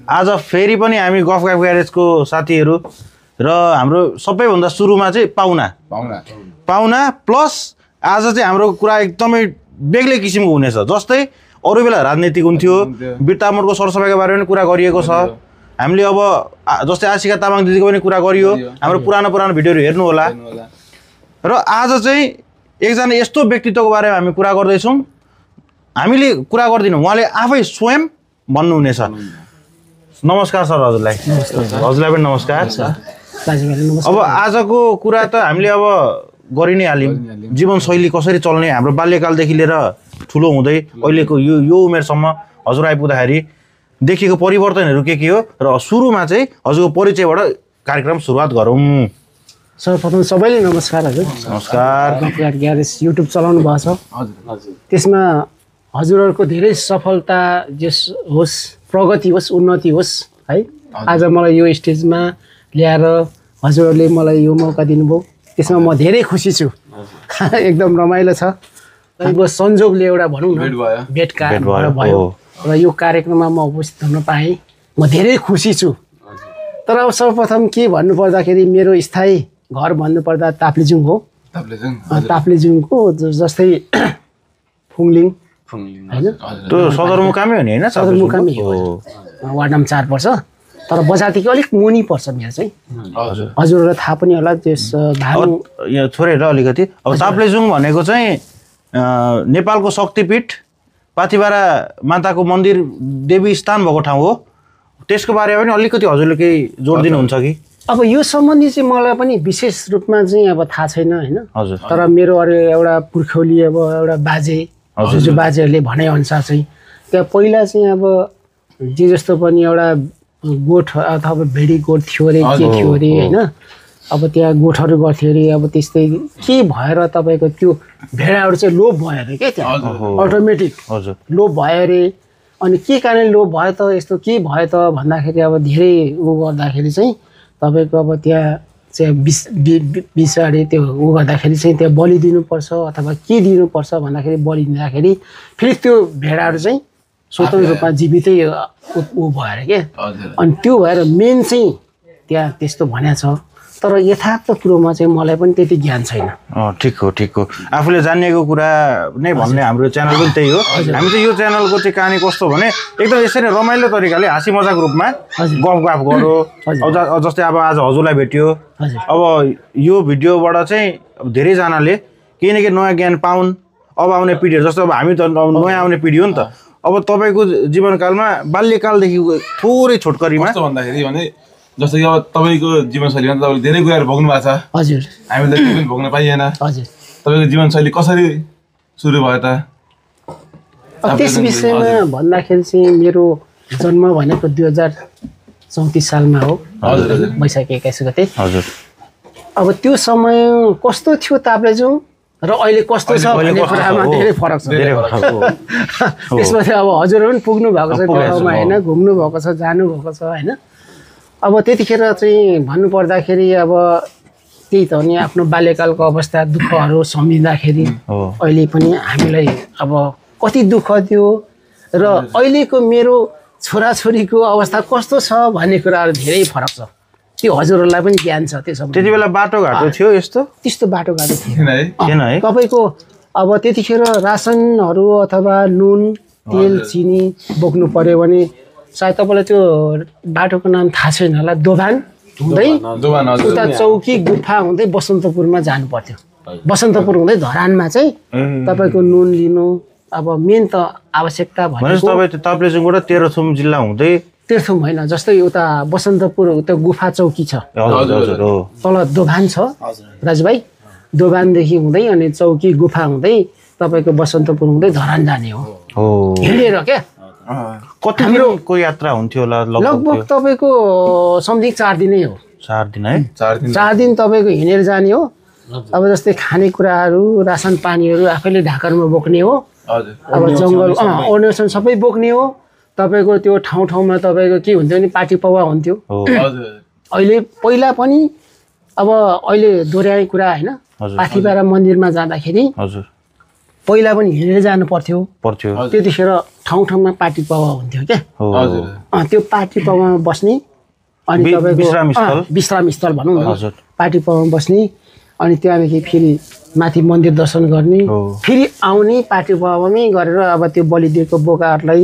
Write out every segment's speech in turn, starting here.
आज फेरि पनि हामी गफ ग्यारेजको साथीहरू र हाम्रो सबैभन्दा सुरुमा चाहिँ पाहुना प्लस आज चाहिँ हाम्रो कुरा एकदमै बेग्लै किसिमको हुनेछ। जस्तै अरू बेला राजनीतिक हुन्थ्यो, बिरतामोडको सरसफाइको बारेमा पनि कुरा गरिएको छ। हामीले अब जस्तै आशिका तामाङ दिदीको पनि कुरा गरियो, हाम्रो पुरानो भिडियोहरू हेर्नु होला। र आज चाहिँ एकजना यस्तो व्यक्तित्वको बारेमा हामी कुरा गर्दैछौँ। हामीले कुरा गर्दैनौँ, उहाँले आफै स्वयं भन्नुहुनेछ। नमस्कार सर, हजुरलाई पनि नमस्कार। अब आजको कुरा त हामीले अब गरि नै हाल्यौँ, जीवनशैली कसरी चल्ने, हाम्रो बाल्यकालदेखि लिएर ठुलो हुँदै अहिलेको यो उमेरसम्म हजुर आइपुग्दाखेरि देखिएको परिवर्तनहरू के हो र सुरुमा चाहिँ हजुरको परिचयबाट कार्यक्रम सुरुवात गरौँ। सर्वप्रथम सबैले नमस्कार हजुर। नमस्कार। ग्यारेज युट्युब चलाउनु भएको छ, त्यसमा हजुरहरूको धेरै सफलता होस्, प्रगति होस्, उन्नति होस् है। आज मलाई यो स्टेजमा ल्याएर हजुरहरूले मलाई यो मौका दिनुभयो, त्यसमा म धेरै खुसी छु। एकदम रमाइलो छ। अब संजोगले एउटा भनौँ न भेटघाट भयो र यो कार्यक्रममा म उपस्थित हुन पाएँ, म धेरै खुसी छु। तर अब सर्वप्रथम के भन्नुपर्दाखेरि मेरो स्थायी घर भन्नुपर्दा ताप्लेजुङ हो। ताप्लेजुङको जस्तै फुङलिङ होइन, त्यो सदरमुकामै हो नि होइन? सदरमुकामै हो, वार्ड नम्बर 4 पर्छ। तर बजारदेखि अलिक मुनि पर्छ मेरो चाहिँ। हजुरहरूलाई थाहा पनि होला, त्यस यहाँ छोडेर अलिकति। अब ताप्लेजुङ भनेको चाहिँ नेपालको शक्तिपीठ पाथिबारा माताको मन्दिर देवी स्थान भएको ठाउँ हो। त्यसको बारेमा पनि अलिकति हजुरले केही जोड दिनुहुन्छ कि? अब यो सम्बन्धी चाहिँ मलाई पनि विशेष रूपमा चाहिँ अब थाहा छैन होइन। तर मेरो अरू एउटा पुर्खौली अब एउटा बाजेहरूले भनेअनुसार चाहिँ त्यहाँ पहिला चाहिँ अब जे जस्तो पनि एउटा गोठ अथवा भेडी गोठ थियो अरे, के थियो अरे होइन। अब त्यहाँ गोठहरू गर्थ्यो अरे। अब त्यस्तै के भएर तपाईँको त्यो भेडाहरू चाहिँ लोप भयो अरे क्या, त्यहाँ अटोमेटिक लोप भयो अरे। अनि के कारणले लोप भयो त, यस्तो के भयो त भन्दाखेरि अब धेरै गर्दाखेरि चाहिँ तपाईँको अब त्यहाँ चाहिँ बिस अरे त्यो गर्दाखेरि चाहिँ त्यहाँ बलि दिनुपर्छ अथवा के दिनुपर्छ भन्दाखेरि बलि दिँदाखेरि फेरि त्यो भेडाहरू चाहिँ स्वतन्त्र रूपमा जीवितै भयो अरे क्या। अनि त्यो भएर मेन चाहिँ त्यहाँ त्यस्तो भनेको छ। तर यथार्थ कुरोमा चाहिँ मलाई पनि त्यति ज्ञान छैन। ठिक हो। आफूले जानिएको कुरा नै भन्ने हाम्रो च्यानल पनि त्यही हो। हामी चाहिँ यो च्यानलको चाहिँ कहानी कस्तो भने एकदम यसरी रमाइलो तरिकाले हाँसी मजाक रूपमा गफ गरौँ। जस्तै अब आज हजुरलाई भेट्यो, अब यो भिडियोबाट चाहिँ धेरैजनाले केही न केही नयाँ ज्ञान पाउन्। अब आउने पिँढीहरू, जस्तो अब हामी त नयाँ आउने पिँढी हो नि त। अब तपाईँको जीवनकालमा बाल्यकालदेखि थोरै छोटकरीमा भन्दाखेरि भने जस्तो कि अब तपाईँको जीवनशैलीमा तपाईँले धेरै कुराहरू भोग्नु भएको छ। हजुर, हामीले पनि भोग्न पाइएन। हजुर, तपाईँको जीवनशैली कसरी सुरु भयो त? त्यस विषयमा भन्दाखेरि चाहिँ मेरो जन्म भनेको 2034 सालमा हो, वैशाख 21 गते। हजुर। अब त्यो समय कस्तो थियो ताप्लेजुङ र अहिले कस्तो छ भन्ने कुरामा धेरै फरक छ। त्यसमा चाहिँ अब हजुरहरू पनि पुग्नु भएको छ त्यो ठाउँमा होइन, घुम्नु भएको छ, जानु भएको छ होइन। अब त्यतिखेर चाहिँ भन्नुपर्दाखेरि अब त्यही त हो नि, आफ्नो बाल्यकालको अवस्था दुःखहरू सम्झिँदाखेरि अहिले पनि हामीलाई अब कति दुःख दियो र अहिलेको मेरो छोराछोरीको अवस्था कस्तो छ भन्ने कुराहरू धेरै फरक छ। त्यो हजुरहरूलाई पनि ज्ञान छ। त्यसो त्यति बेला बाटोघाटो थियो, त्यस्तो बाटोघाटो थिएन है। तपाईँको अब त्यतिखेर रासनहरू अथवा नुन तेल चिनी बोक्नु पर्यो भने सायद तपाईँलाई त्यो बाटोको नाम थाहा छैन होला, दोभान हुँदै उता चौकी गुफा हुँदै बसन्तपुरमा जानु पर्थ्यो। बसन्तपुर हुँदै धरानमा चाहिँ तपाईँको नुन लिनु अब मेन त आवश्यकता भनेको ताप्लेजुङबाट तेह्रथुम जिल्ला हुँदै, तेह्रथुम होइन, जस्तै उता बसन्तपुर त्यो गुफा चौकी छ, तल दोभान छ राजुभाइ, दोभानदेखि हुँदै अनि चौकी गुफा हुँदै तपाईँको बसन्तपुर हुँदै धरान जाने हो हिँडेर क्या। कति दिनको यात्रा हुन्थ्यो होला? लगभग तपाईँको समथिङ 4 दिनै हो। 4 दिन है? 4 दिन तपाईँको हिँडेर जाने हो। अब जस्तै खानेकुराहरू रासन पानीहरू आफैले ढाकरमा बोक्ने हो। अब जङ्गल ओर्नेसन सबै बोक्ने हो। तपाईँको त्यो ठाउँ ठाउँमा तपाईँको के हुन्थ्यो भने पार्टी पौवा हुन्थ्यो। अहिले पहिला पनि अब अहिले दोहोऱ्याउने कुरा होइन, पाथिबारा मन्दिरमा जाँदाखेरि पहिला पनि हिँडेर जानु पर्थ्यो त्यतिखेर ठाउँ ठाउँमा पार्टी पवा हुन्थ्यो क्या त्यो पार्टी पवामा बस्ने अनि तपाईँको विश्रामस्थल भनौँ न पार्टी पवामा बस्ने अनि त्यहाँदेखि फेरि माथि मन्दिर दर्शन गर्ने फेरि आउने पार्टी पवामै गरेर अब त्यो बलिदिएको बोकाहरूलाई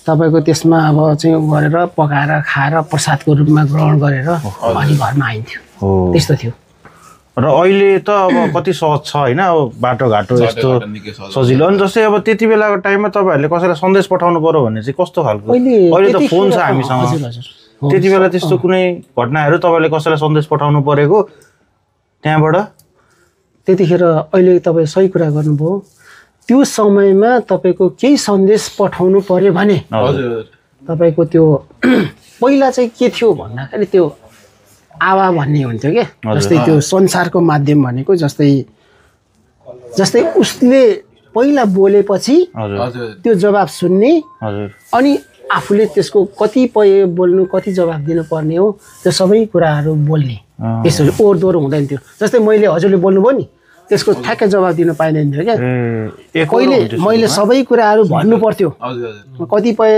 तपाईँको त्यसमा अब चाहिँ गरेर पकाएर खाएर प्रसादको रूपमा ग्रहण गरेर अनि घरमा आइन्थ्यो त्यस्तो थियो र अहिले त अब कति सहज छ होइन अब बाटोघाटो यस्तो सजिलो अनि जस्तै अब त्यति बेलाको टाइममा तपाईँहरूले कसैलाई सन्देश पठाउनु पर्यो भने चाहिँ कस्तो खालको अहिले त फोन छ हामीसँग त्यति बेला त्यस्तो कुनै घटनाहरू तपाईँले कसैलाई सन्देश पठाउनु परेको त्यहाँबाट त्यतिखेर अहिले तपाईँ सही कुरा गर्नुभयो त्यो समयमा तपाईँको केही सन्देश पठाउनु पर्यो भने तपाईँको त्यो पहिला चाहिँ के थियो भन्दाखेरि त्यो आवा भन्ने हुन्थ्यो क्या जस्तै त्यो संसारको माध्यम भनेको जस्तै उसले पहिला बोलेपछि त्यो जवाब सुन्ने अनि आफूले त्यसको कतिपय बोल्नु कति जवाब दिनुपर्ने हो त्यो सबै कुराहरू बोल्ने त्यसरी ओहोरदोहोर हुँदैन थियो जस्तै मैले हजुरले बोल्नुभयो नि त्यसको ठ्याक्कै जवाब दिन पाइँदैन थियो क्या कहिले मैले सबै कुराहरू भन्नु पर्थ्यो कतिपय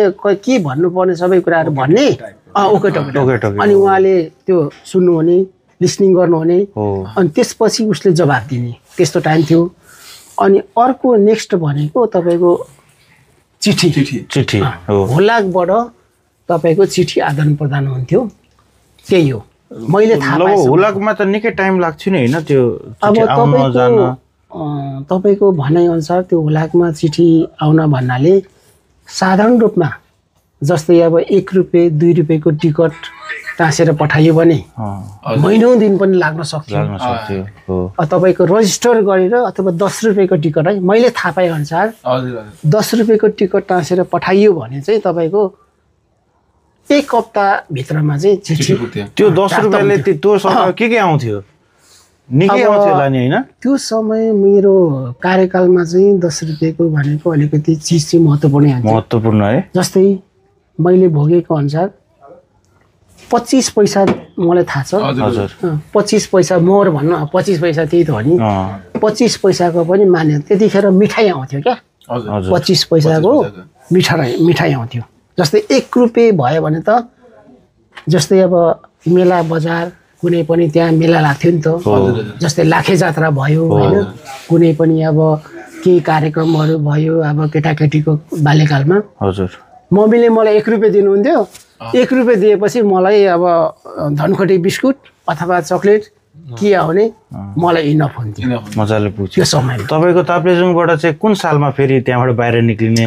के भन्नुपर्ने सबै कुराहरू भन्ने अनि उहाँले त्यो सुन्नुहुने लिसनिङ गर्नुहुने अनि त्यसपछि उसले जवाब दिने त्यस्तो टाइम थियो अनि अर्को नेक्स्ट भनेको तपाईँको चिठी हुलाकबाट तपाईँको चिठी आदान प्रदान हुन्थ्यो त्यही हो मैले थाहा पाएँ हुलाकमा त निकै टाइम लाग्थ्यो नि होइन त्यो अब तपाईँको भनाइअनुसार त्यो हुलाकमा चिठी आउन भन्नाले साधारण रूपमा जस्तै अब 1 रुपियाँ 2 रुपियाँको टिकट टाँसेर पठाइयो भने महिनौँ दिन पनि लाग्न सक्थ्यो तपाईँको रजिस्टर गरेर अथवा 10 रुपियाँको टिकट है मैले थाहा पाए अनुसार 10 रुपियाँको टिकट टाँसेर पठाइयो भने चाहिँ तपाईँको 1 हप्ताभित्रमा चाहिँ चिठी त्यो 10 रुपियाँले त्यो समय के आउँथ्यो निकै आउँथ्यो होला नि होइन त्यो समय मेरो कार्यकालमा चाहिँ 10 रुपियाँको भनेको अलिकति चिज चाहिँ महत्त्वपूर्ण है जस्तै मैले भोगेको अनुसार 25 पैसा मलाई थाहा छ 25 पैसा मोहर भन्नु 25 पैसा त्यही त हो नि 25 पैसाको पनि मान्यो त्यतिखेर मिठाई आउँथ्यो क्या 25 पैसाको मिठाई आउँथ्यो जस्तै 1 रुपियाँ भयो भने त जस्तै अब मेला बजार कुनै पनि त्यहाँ मेला लाग्थ्यो नि त जस्तै लाखे जात्रा भयो होइन कुनै पनि अब केही कार्यक्रमहरू भयो अब केटाकेटीको बाल्यकालमा मम्मीले मलाई 1 रुपियाँ दिनुहुन्थ्यो 1 रुपियाँ दिएपछि मलाई अब धनखोटी बिस्कुट अथवा चक्लेट के आउने मलाई इनफ हुन्थ्यो मजाले पुग्छ त्यो समयमा तपाईँको ताप्लेजुङबाट चाहिँ कुन सालमा फेरि त्यहाँबाट बाहिर निक्लिने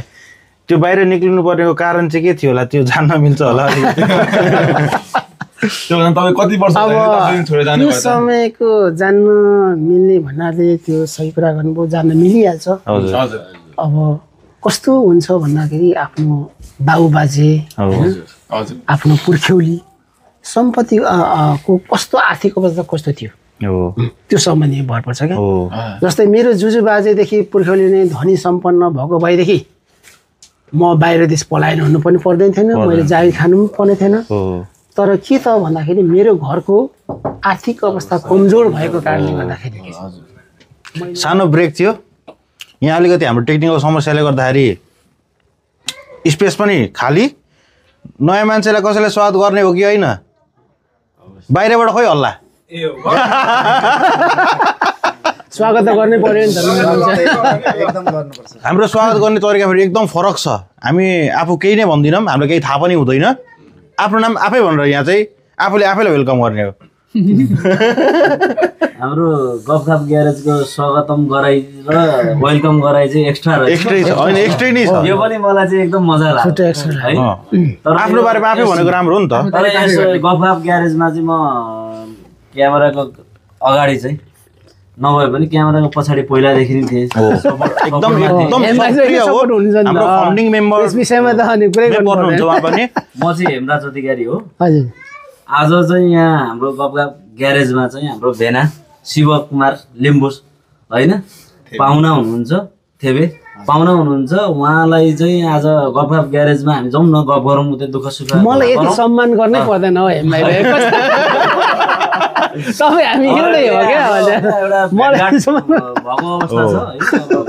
त्यो बाहिर निक्लिनु पर्नेको कारण चाहिँ के थियो होला त्यो जान्न मिल्छ होला त्यो समयको जान्न मिल्ने भन्नाले त्यो सही कुरा गर्नुभयो जान्न मिलिहाल्छ अब कस्तो हुन्छ भन्दाखेरि आफ्नो बाबुबाजे आफ्नो पुर्ख्यौली सम्पत्ति को कस्तो आर्थिक अवस्था कस्तो थियो त्यो सम्बन्धी भर पर्छ क्या जस्तै मेरो जुजु बाजेदेखि पुर्ख्यौली नै धनी सम्पन्न भएको भएदेखि म बाहिर देश पलायन हुनु पनि पर्दैन थिएन मैले जागिर खानु पनि पर्ने थिएन तर के त भन्दाखेरि मेरो घरको आर्थिक अवस्था कमजोर भएको कारणले गर्दाखेरि सानो ब्रेक थियो यहाँ अलिकति हाम्रो टेक्निकल समस्याले गर्दाखेरि स्पेस पनि खाली नयाँ मान्छेलाई कसैले स्वागत गर्ने हो कि होइन बाहिरबाट खोइ हल्ला स्वागत त गर्नै पर्यो नि त हाम्रो स्वागत गर्ने तरिका फेरि एकदम फरक छ हामी आफू केही नै भन्दैनौँ हाम्रो केही थाहा पनि हुँदैन आफ्नो नाम आफै भनेर यहाँ चाहिँ आफूले आफैलाई वेलकम गर्ने हो हाम्रो गफगाफ ग्यारेजको स्वागतम गराइ र वेलकम गराइ चाहिँ एक्स्ट्रै छ होइन एक्स्ट्रै नै छ यो पनि मलाई चाहिँ एकदम मजा लाग्यो है तर आफ्नो बारेमा आफै भनेको राम्रो हो नि त तर यस गफगाफ ग्यारेजमा चाहिँ म क्यामेराको अगाडि चाहिँ नभए पनि क्यामेराको पछाडि पहिलादेखि नै थिएँ एकदम सक्रिय हो हाम्रो फाउन्डिङ मेम्बर यस विषयमा त अनि कुरै गर्नुहुन्छ उहाँ पनि म चाहिँ हेमराज अधिकारी हो हजुर आज चाहिँ यहाँ हाम्रो गफगाफ ग्यारेजमा चाहिँ हाम्रो भेना शिव कुमार लिम्बु होइन पाहुना हुनुहुन्छ थेबे पाहुना हुनुहुन्छ उहाँलाई चाहिँ आज गफगाफ ग्यारेजमा हामी जाउँ न गफ गरौँ त्यो दुःख सुख मलाई यति सम्मान गर्नै पर्दैन हो हेमलाई तपाईँ हामी एउटै हो क्या मलाई भएको अवस्था छ है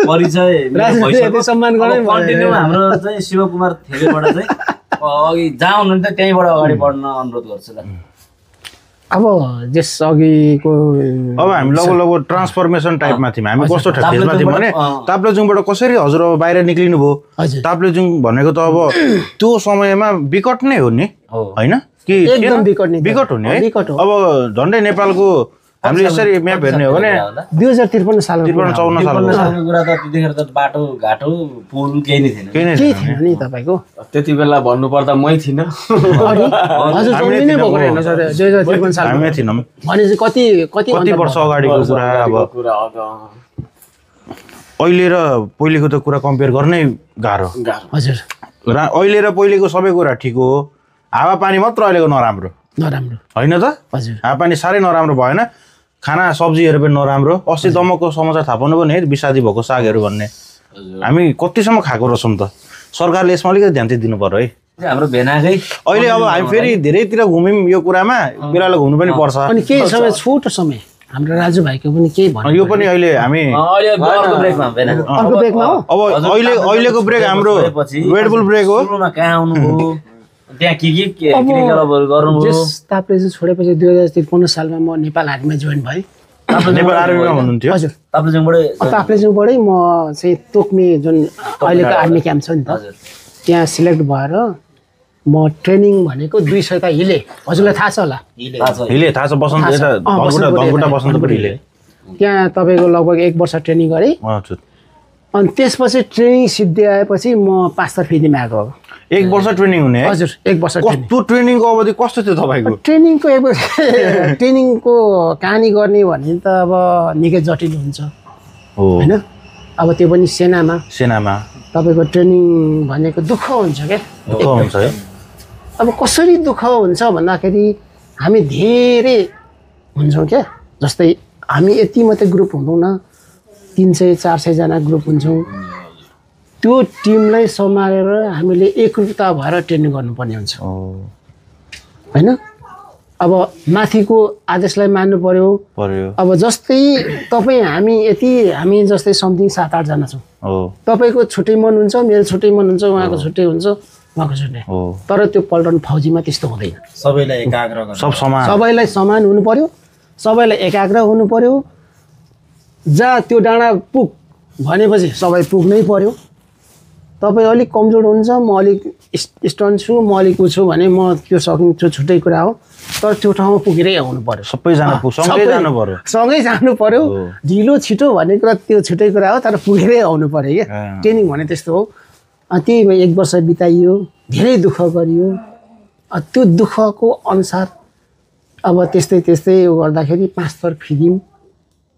परिचय राजनीति सम्मान गर्नै पर्यो। कन्टिन्यूमा हाम्रो चाहिँ शिवकुमार थेबेबाट चाहिँ अघि जहाँ हुनुहुन्छ त्यहीँबाट अगाडि बढ्न अनुरोध गर्छु ल। अब जस अघिको अब हामी लगभग ट्रान्सफर्मेसन टाइपमा थियौँ हामी। कस्तो फेजमा थियौँ भने ताप्लेजुङबाट कसरी हजुर अब बाहिर निक्लिनु भयो। ताप्लेजुङ भनेको त अब त्यो समयमा विकट नै हो नि होइन कि एकदम विकट हुने है। अब झन्डै नेपालको हामीले यसरी म्याप हेर्ने हो भने 2053 सालको 53-54 सालको कुरा त त्यतिखेर त बाटो घाटो पुल केही नै थिएन। केही थिएन नि तपाईँको त्यति बेला भन्नुपर्दा मै थिइनँ। हजुर जन्मिनै भएको रहेन सर 2053 साल हामी थिएनौँ भनेपछि कति वर्ष अगाडिको कुरा। अब अहिले र पहिलेको त कुरा कम्पेयर गर्नै गाह्रो। हजुर अहिले र पहिलेको सबै कुरा ठिक हो। हावापानी मात्र अहिलेको नराम्रो होइन त। हजुर हावापानी साह्रै नराम्रो भएन। खाना सब्जीहरू पनि नराम्रो। अस्ति दमकको समाचार थाहा पाउनु पनि है विषादी भएको सागहरू भन्ने हामी कतिसम्म खाएको रहेछौँ त। सरकारले यसमा अलिकति ध्यान चाहिँ दिनु पर्यो है। हाम्रो भेनाकै अहिले अब हामी फेरि धेरैतिर घुम्यौँ यो कुरामा बेला घुम्नु पनि पर्छ। अनि केही समय छोटो समय हाम्रो राजु भाइको पनि केही भन्नु यो पनि अहिले हामी अर्को ब्रेकमा भेना अर्को ब्रेकमा हो। अब अहिलेको ब्रेक हाम्रो रेडबुल ब्रेक हो। सुरुमा कहाँ आउनुभयो त्यहाँ के क्रियाकलापहरू गर्नुभयो। ताप्लेजुङ छोडेपछि 2053 सालमा म नेपाल आर्मीमा जोइन भएँ। नेपाल आर्मीमा हुनुहुन्थ्यो। हजुर ताप्लेजुङबाटै म चाहिँ तोक्मी जुन अहिलेको आर्मी क्याम्प छ नि त त्यहाँ सिलेक्ट भएर म ट्रेनिङ भनेको 2 सयता हिले। हजुरलाई थाहा छ होला हिले थाहा छ। बसन्त यता धनकुटा बसन्तपुर हिले त्यहाँ तपाईँको लगभग 1 वर्ष ट्रेनिङ गरेँ। हजुर अनि त्यसपछि ट्रेनिङ सिद्धिआएपछि म 5 तरफिदीमा आएको हो। 1 वर्ष ट्रेनिङ हुने है। हजुर 1 वर्ष कस्तो ट्रेनिङको अवधि कस्तो थियो तपाईँको? ट्रेनिङको ट्रेनिङको कहानी गर्ने भने त अब निकै जटिल हुन्छ होइन। अब त्यो पनि सेनामा तपाईँको ट्रेनिङ भनेको दुःख हुन्छ क्या। दुःख हुन्छ है। अब कसरी दुःख हुन्छ भन्दाखेरि हामी धेरै हुन्छौँ क्या। जस्तै हामी यति मात्रै ग्रुप हुँदैनौँ 300-400 जना ग्रुप हुन्छौँ। त्यो टिमलाई सम्हालेर हामीले एकरूपता भएर ट्रेनिङ गर्नुपर्ने हुन्छ होइन। अब माथिको आदेशलाई मान्नु पर्यो। अब जस्तै तपाईँ हामी जस्तै समथिङ 7-8 जना छौँ। तपाईँको छुट्टै मन हुन्छ मेरो छुट्टै मन हुन्छ उहाँको छुट्टै हुन्छ उहाँको छुट्टै। तर त्यो पल्टन फौजीमा त्यस्तो हुँदैन। सबैलाई एकाग्र सबैलाई समान हुनु पर्यो। सबैलाई एकाग्र हुनु पर्यो। जहाँ त्यो डाँडा पुग भनेपछि सबै पुग्नै पर्यो। तपाईँ अलिक कमजोर हुन्छ म अलिक स्ट्रङ छु म अलिक छु भने म त्यो सकिन्छु छुट्टै कुरा हो। तर त्यो ठाउँमा पुगेरै आउनु पर्यो। सबैजना सँगै जानु पर्यो। ढिलो छिटो भन्ने कुरा त्यो छुट्टै कुरा हो तर पुगेरै आउनु पर्यो क्या। ट्रेनिङ भने त्यस्तो हो। त्यही 1 वर्ष बिताइयो धेरै दुःख गरियो। त्यो दुःखको अनुसार अब त्यस्तै गर्दाखेरि 5 तरफिदी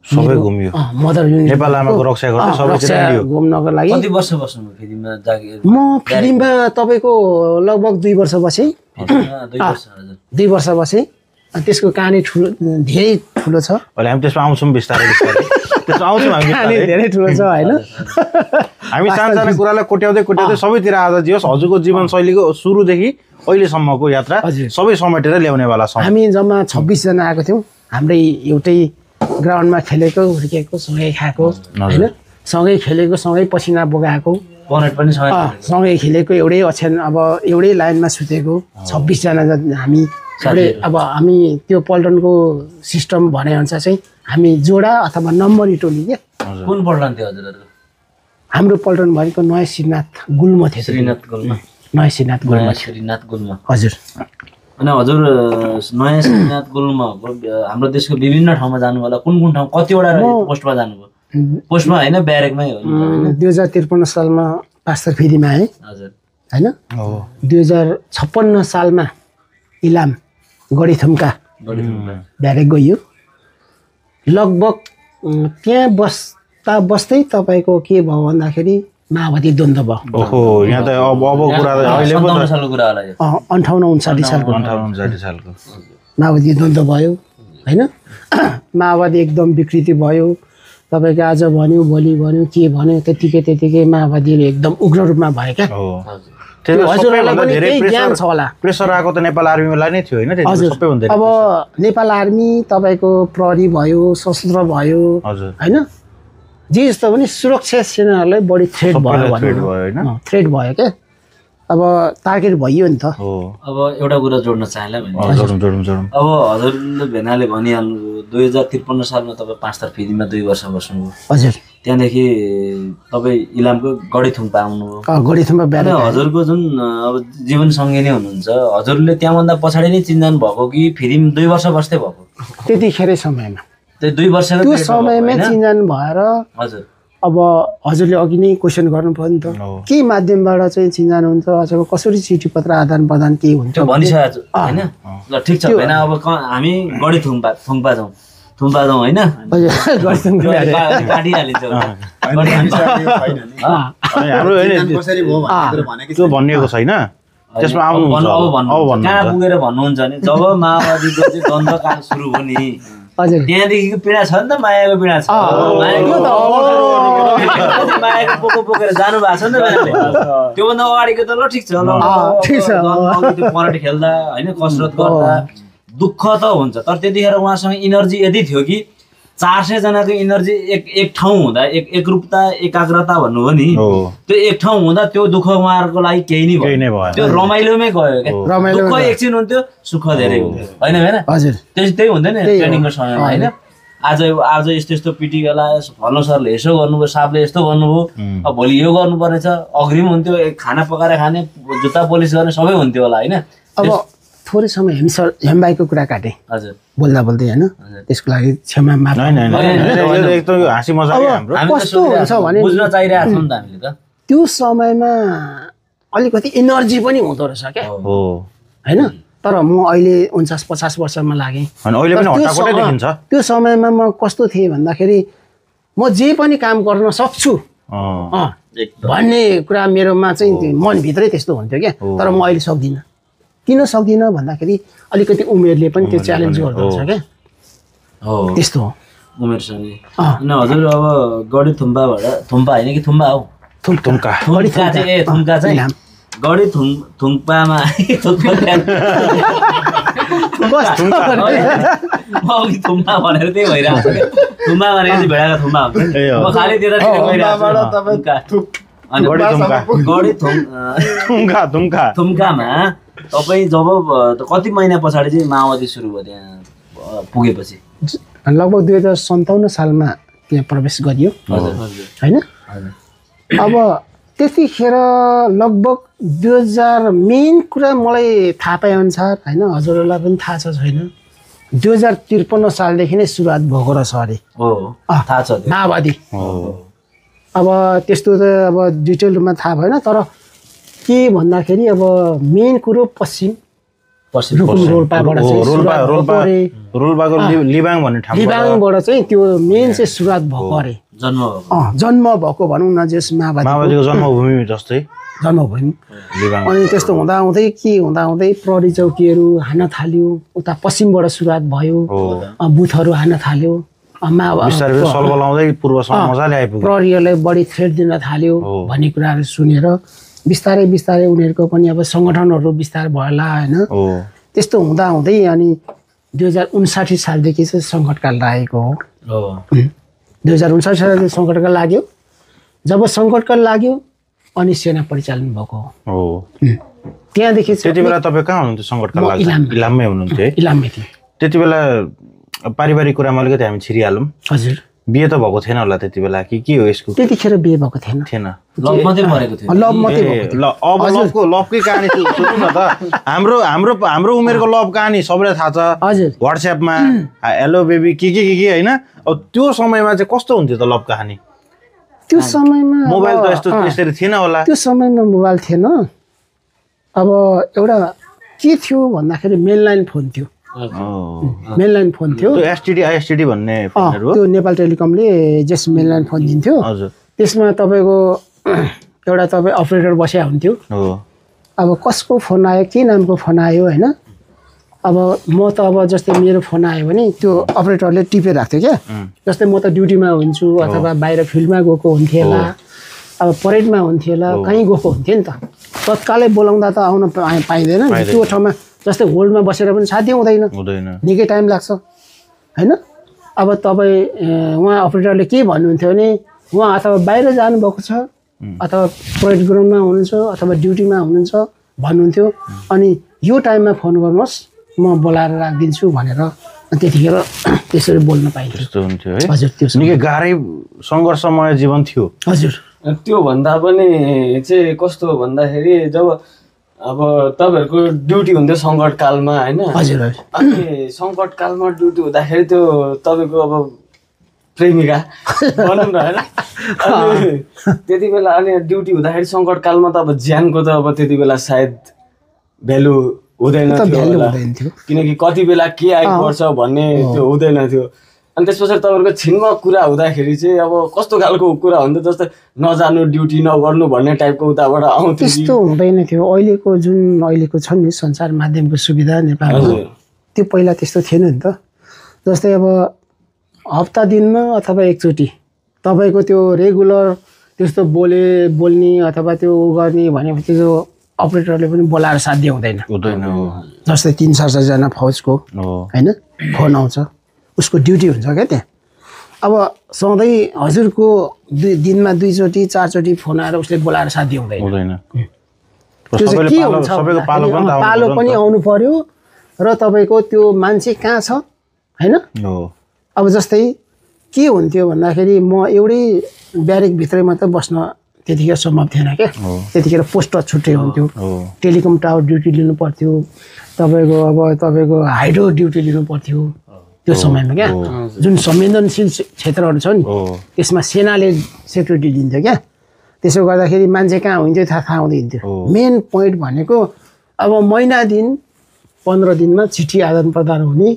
सबै घुम्यो। मदर नेपाल आमाको रक्षा गर्न सबै घुम्नको लागि कति वर्ष बस्नु फिल्ममा जागिर? म फिल्ममा तपाईँको लगभग 2 वर्ष बसेँ। 2 वर्ष बसेँ। त्यसको कहानी धेरै ठुलो छ। अहिले हामी त्यसमा आउँछौँ बिस्तारै त्यसमा आउँछौँ हामी धेरै ठुलो छ होइन। हामी सानो कुरालाई कोट्याउँदै सबैतिर आज जियोस् हजुरको जीवनशैलीको सुरुदेखि अहिलेसम्मको यात्रा सबै समेटेर ल्याउनेवाला छौँ। हामी जम्मा 26 जना आएको थियौँ। हाम्रै एउटै ग्राउन्डमा खेलेको हुर्केको सँगै खाएको होइन। सँगै खेलेको सँगै पसिना बगाएको सँगै खेलेको एउटै ओछ्यान अब एउटै लाइनमा सुतेको 26 जना हामी। अब हामी त्यो पल्टनको सिस्टम भनेअनुसार चाहिँ हामी जोडा अथवा नम्बरी टोली क्या। कुन पल्टन थियो हजुरहरूको? हाम्रो पल्टन भनेको नयाँ श्रीनाथ गुल्म थियो। नयाँ श्रीनाथ गुल्म हजुर। अनि हजुर नयाँ श्रीनाथ गुल्मको हाम्रो देशको विभिन्न ठाउँमा जानु होला। कुन ठाउँ कतिवटा पोस्टमा जानुभयो? पोस्टमा होइन ब्यारेकमै हो? 2053 सालमा 5 तरफिदीमा आएँ हजुर होइन। 2056 सालमा इलाम गढीथुम्का ब्यारेक गइयो। लगभग त्यहाँ बस्दै तपाईँको के भयो भन्दाखेरि माओवादी द्वन्द्व भयो। ओहो यहाँ त अब कुरा अहिले पो 57 सालको कुरा होला यो। 58-59 सालको माओवादी द्वन्द्व भयो होइन। माओवादी एकदम विकृति भयो। तपाईँको आज भन्यो भोलि भन्यो के भन्यो त्यतिकै माओवादीहरू एकदम उग्र रूपमा भयो क्या। हजुरहरूलाई पनि केही ज्ञान छ होला। प्रेसर आएको त नेपाल आर्मीलाई नै थियो होइन हजुर सबैभन्दा अब नेपाल आर्मी तपाईँको प्रहरी भयो सशस्त्र भयो हजुर होइन जे जस्तो पनि सुरक्षा सेनाहरूलाई बढी थ्रेट भयो थ्रेट भयो क्या अब टार्गेट भइयो नि त। अब एउटा कुरा जोड्न चाहेला भने जोडौँ अब हजुरले भेनाले भनिहाल्नु 2053 सालमा तपाईँ 5 थर फेदीमा 2 वर्ष बस्नुभयो। हजुर त्यहाँदेखि तपाईँ इलामको गढीथुम्पा आउनुभयो। गढीथुम्पा बिहान हजुरको जुन अब जीवनसँगै नै हुनुहुन्छ हजुरले त्यहाँभन्दा पछाडि नै चिन्जान भएको कि फेरि 2 वर्ष बस्दै भएको? त्यतिखेरै समयमा त्यो 2 वर्ष त्यो समयमै चिन्जान भएर हजुर अब हजुरले अघि नै क्वेसन गर्नु पर्यो नि त के माध्यमबाट चाहिँ चिन्जान हुन्छ अथवा कसरी चिठी पत्र आदान प्रदान के हुन्छ भनिसकेको छु होइन। ल ठिक छ होइन अब हामी गढी थुम्पा जाउँ होइन काटिहालिन्छ त्यो भनिएको छैन त्यसमा आउनुहुन्छ कहाँ पुगेर भन्नुहुन्छ भने जब माओवादीको चाहिँ द्वन्द्वकाल सुरु भयो नि त्यहाँदेखिको पीडा छ नि त मायाको पीडा छ मायाको पोको बोकेर जानु भएको छ नि त त्योभन्दा अगाडिको त ल ठिक छ परेड खेल्दा होइन कसरत गर्दा दुःख त हुन्छ तर त्यतिखेर उहाँसँग इनर्जी यति थियो कि 400 जनाको इनर्जी एक ठाउँ हुँदा एकरूपता एकाग्रता भन्नुभयो नि त्यो एक ठाउँ हुँदा त्यो दुःख उहाँहरूको लागि केही नै भयो त्यो रमाइलोमै गयो क्या दुःख एकछिन हुन्थ्यो सुख धेरै हुन्थ्यो होइन त्यही हुँदैन ट्रेनिङको समयमा होइन आज यस्तो यस्तो पिटिकेला फल्नु सरले यसो गर्नुभयो सापले यस्तो गर्नुभयो अब भोलि यो गर्नुपर्नेछ अग्रिम हुन्थ्यो खाना पकाएर खाने जुत्ता पोलिस गर्ने सबै हुन्थ्यो होला होइन। अब थोरै समय हेमबाईको कुरा काटेँ हजुर बोल्दा बोल्दै होइन त्यसको लागि क्षमा कस्तो हुन्छ भने बुझ्न चाहिरहेको छौँ नि त हामीले त त्यो समयमा अलिकति एनर्जी पनि हुँदो रहेछ क्या होइन तर म अहिले 49-50 वर्षमा लागेँ त्यो समयमा म कस्तो थिएँ भन्दाखेरि म जे पनि काम गर्न सक्छु भन्ने कुरा मेरोमा चाहिँ मनभित्रै त्यस्तो हुन्थ्यो क्या तर म अहिले सक्दिनँ। किन सक्दिनँ भन्दाखेरि अलिकति उमेरले पनि त्यो च्यालेन्ज गर्दो रहेछ क्या त्यस्तो हो उमेरसँगै होइन हजुर। अब गढी थुम्पाबाट थुम्पा होइन कि थुम्पा हो थुम्का चाहिँ गढी थुम्पामा अघि थुम्पा भनेर त्यही भइरहेको छ थुम्पा भनेर चाहिँ भेडाको थुम्पा हुन्छ म खालि त्यता थुम्कामा तपाईँ जब कति महिना पछाडि चाहिँ माओवादी सुरु भयो त्यहाँ पुगेपछि? लगभग 2057 सालमा त्यहाँ प्रवेश गरियो होइन। अब त्यतिखेर लगभग 2000 मेन कुरा मलाई थाहा पाए अनुसार होइन हजुरहरूलाई पनि थाहा छ छैन 2053 सालदेखि नै सुरुवात भएको रहेछ अरे थाहा छ माओवादी। अब त्यस्तो त अब डिटेल रूपमा थाहा भएन तर के भन्दाखेरि अब मेन कुरो पश्चिम लिबाङबाट चाहिँ त्यो मेन चाहिँ सुरुवात भएको अरे जन्म भएको भनौँ न जस माओवादीको जन्मभूमि जस्तै जन्मभूमि। अनि त्यस्तो हुँदाहुँदै के हुँदाहुँदै प्रहरी चौकीहरू हान्न थाल्यो उता पश्चिमबाट सुरुवात भयो बुथहरू हान्न थाल्यो प्रहरीहरूलाई बढी थ्रेट दिन थाल्यो भन्ने कुराहरू सुनेर बिस्तारै बिस्तारै उनीहरूको पनि अब सङ्गठनहरू बिस्तारै भएला होइन। त्यस्तो हुँदाहुँदै अनि 2059 सालदेखि चाहिँ सङ्कटकाल लागेको हो 2059 सालदेखि सङ्कटकाल लाग्यो। जब सङ्कटकाल लाग्यो अनि सेना परिचालन भएको हो त्यहाँदेखि त्यति बेला तपाईँ कहाँ हुनुहुन्थ्यो सङ्कटकाल इलाममै हुनुहुन्थ्यो इलाममै थियो त्यति बेला पारिवारिक कुरामा अलिकति हामी छिरिहालौँ हजुर बिहे त भएको थिएन होला त्यति बेला कि के हो यसको त्यतिखेर बिहे भएको थिएन लभ मात्रै मरेको थियो लभ मात्रै भएको ल अब लभकै कहानी सुन्नु न त हाम्रो उमेरको लभ कहानी सबैलाई थाहा छ हजुर व्हाट्सएपमा हेलो बेबी के होइन अब त्यो समयमा चाहिँ कस्तो हुन्थ्यो त लभ कहानी त्यो समयमा मोबाइल त यस्तो त्यसरी थिएन होला त्यो समयमा मोबाइल थिएन अब एउटा के थियो भन्दाखेरि मेनलाइन फोन थियो मेनलाइन फोन थियो एसटिडी भन्ने फोनहरु त्यो नेपाल टेलिकमले जस मेनलाइन फोन दिन्थ्यो हजुर त्यसमा तपाईको एउटा तपाई अपरेटर बस्या हुन्थ्यो अब कसको फोन आयो के नामको फोन आयो हैन अब म त अब जस्तै मेरो फोन आयो भने त्यो अपरेटरले टिपेर राख्थ्यो क्या जस्तै म त ड्युटीमा हुन्छु अथवा बाहिर फिल्डमा गएको हुन्थ्यो होला अब परेडमा हुन्थ्यो होला कहीँ गएको हुन्थ्यो नि त तत्कालै बोलाउँदा त आउन पाइँदैन नि त्यो ठाउँमा जस्तै होल्डमा बसेर पनि साध्य हुँदैन निकै टाइम लाग्छ होइन अब तपाईँ उहाँ अपरेटरले के भन्नुहुन्थ्यो भने उहाँ अथवा बाहिर जानुभएको छ अथवा परेड ग्राउन्डमा हुनुहुन्छ अथवा ड्युटीमा हुनुहुन्छ भन्नुहुन्थ्यो अनि यो टाइममा फोन गर्नुहोस् म बोलाएर राखिदिन्छु भनेर त्यतिखेर त्यसरी बोल्न पाइन्थ्यो त्यस्तो हुन्थ्यो है हजुर त्यो निकै गाह्रै सङ्घर्षमय जीवन थियो हजुर त्यो भन्दा पनि चाहिँ कस्तो भन्दाखेरि जब अब तपाईँहरूको ड्युटी हुन्थ्यो सङ्कटकालमा होइन हजुर अनि सङ्कटकालमा ड्युटी हुँदाखेरि त्यो तपाईँको अब प्रेमिका भनौँ न होइन अनि त्यति बेला अनि ड्युटी हुँदाखेरि सङ्कटकालमा त अब ज्यानको त अब त्यति बेला सायद भ्यालु हुँदैन थियो किनकि कति बेला के आइपर्छ भन्ने त्यो हुँदैन थियो अनि त्यस पछाडि तपाईँहरूको छिनमा कुरा हुँदाखेरि चाहिँ अब कस्तो खालको कुरा हुन्थ्यो जस्तै नजानु ड्युटी नगर्नु भन्ने टाइपको उताबाट आउँथ्यो त्यस्तो हुँदैन थियो अहिलेको छ नि सञ्चार माध्यमको सुविधा नेपालमा त्यो पहिला त्यस्तो थिएन नि त जस्तै अब हप्ता दिनमा अथवा एकचोटि तपाईँको त्यो रेगुलर त्यस्तो बोल्ने अथवा त्यो गर्ने भनेपछि त्यो अपरेटरले पनि बोलाएर साध्य हुँदैन जस्तै 3-4 जना फौजको होइन फोन आउँछ उसको ड्युटी हुन्छ क्या त्यहाँ अब सधैँ हजुरको दिनमा 2 चोटि 4 चोटि फोन आएर उसले बोलाएर साध्य हुँदैन त्यो चाहिँ के हुन्छ पालो पनि आउनु पर्यो र तपाईँको त्यो मान्छे कहाँ छ होइन अब जस्तै के हुन्थ्यो भन्दाखेरि म एउटै ब्यारेकभित्रै मात्र बस्न त्यतिखेर सम्भव थिएन क्या त्यतिखेर पोस्ट छुट्टै हुन्थ्यो टेलिकम टावर ड्युटी लिनु पर्थ्यो तपाईँको हाइड्रो ड्युटी लिनु पर्थ्यो त्यो समयमा क्या जुन संवेदनशील क्षेत्रहरू छ नि त्यसमा सेनाले सेक्युरिटी दिन्थ्यो क्या त्यसो गर्दाखेरि मान्छे कहाँ हुन्थ्यो थाहा हुँदैन थियो मेन पोइन्ट भनेको अब महिना दिन 15 दिनमा चिठी आदान प्रदान हुने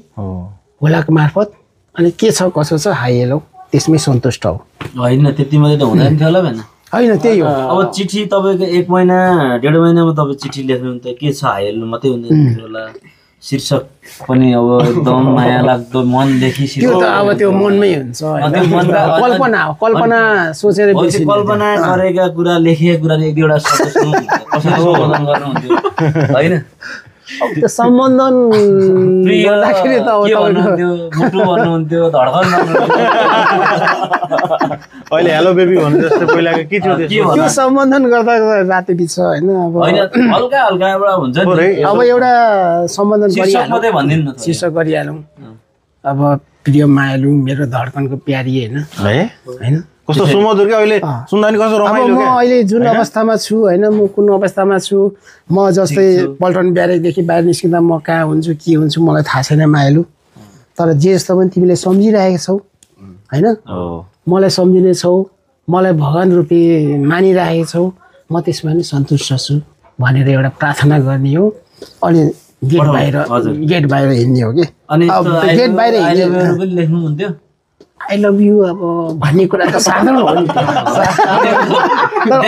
होलाको मार्फत अनि के छ कसो छ हाई हेलो त्यसमै सन्तुष्ट हो होइन त्यति मात्रै त हुँदैन थियो होला भएन होइन त्यही हो अब चिठी तपाईँको 1 महिना 1.5 महिनामा तपाईँ चिठी लेख्नुहुन्छ के छ हाई हेल्नु मात्रै हुँदैन थियो होला शीर्षक पनि अब एकदम माया लाग्दो मनदेखि त्यो त अब त्यो मनमै हुन्छ कल्पना सोचेर बेसी कल्पना गरेका कुरा लेखेका कुरा एक दुईवटा शब्द कसरी सम्बोधन गर्नुहुन्थ्यो होइन त्यो सम्बन्धन गर्दाखेरि त के भन्नुहुन्थ्यो मुटु भन्नुहुन्थ्यो धड्कन अहिले हेलो बेबी भन्नु जस्तो पहिलाको के थियो त्यो सम्बन्धन गर्दा राति बिच होइन अब हल्का हल्का एउटा हुन्छ नि अब एउटा सम्बन्धन गरिहालौँ शीर्षक गरिहालौँ अब प्रिय मायालु मेरो धड्कनको प्यारी होइन कस्तो सुमधुर के अहिले सुन्दा नि कस्तो रमाइलो म अहिले जुन अवस्थामा छु होइन म कुन अवस्थामा छु म जस्तै पल्टन ब्यारेकदेखि बाहिर निस्किँदा म कहाँ हुन्छु के हुन्छु मलाई थाहा छैन मायालु तर जे जस्तो पनि तिमीले सम्झिरहेको छौ होइन मलाई सम्झिने छौ मलाई भगवान रूपी मानिरहेको छौ म त्यसमा नि सन्तुष्ट छु भनेर एउटा प्रार्थना गर्ने हो अनि गेट बाहिर हिँड्ने हो कि गेट बाहिर लेख्नुहुन्थ्यो आई लभ यु अब भन्ने कुरा त साधारण हो नि तर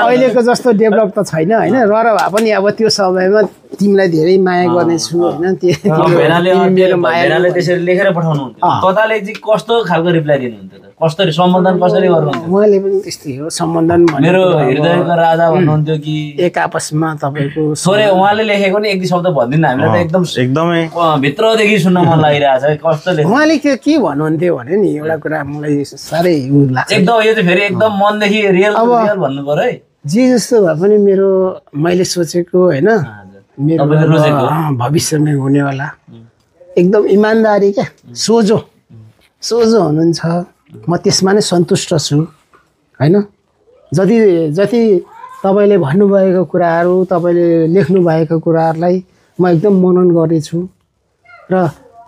अहिलेको जस्तो डेभलप त छैन होइन र भए पनि अब त्यो समयमा तिमीलाई धेरै माया गर्नेछु होइन मेरो मायाले त्यसरी लेखेर पठाउनुहुन्थ्यो कताले चाहिँ कस्तो खालको रिप्लाई दिनुहुन्थ्यो त कसरी सम्बन्धन कसरी गर्नुहुन्थयो उहाँले पनि त्यस्तै हो सम्बन्धन मेरो हृदयको राजा भन्नुहुन्थ्यो कि एक आपसमा तपाईँको सोरे उहाँले लेखेको नि एक दुई शब्द भनिदिनु हामीलाई त एकदमै भित्रदेखि सुन्न मन लागिरहेछ कस्तो उहाँले के भन्नुहुन्थ्यो भने नि एउटा कुरा मलाई साह्रै लाग्छ एकदम यो चाहिँ फेरि एकदम मनदेखि रियल भन्नु पर्यो है जे जस्तो भए पनि मैले सोचेको होइन मेरो भविष्यमा हुनेवाला एकदम इमान्दारी क्या सोझो हुनुहुन्छ म त्यसमा नै सन्तुष्ट छु होइन जति तपाईँले भन्नुभएको कुराहरू तपाईँले लेख्नुभएको कुराहरूलाई म एकदम मनन गर्नेछु र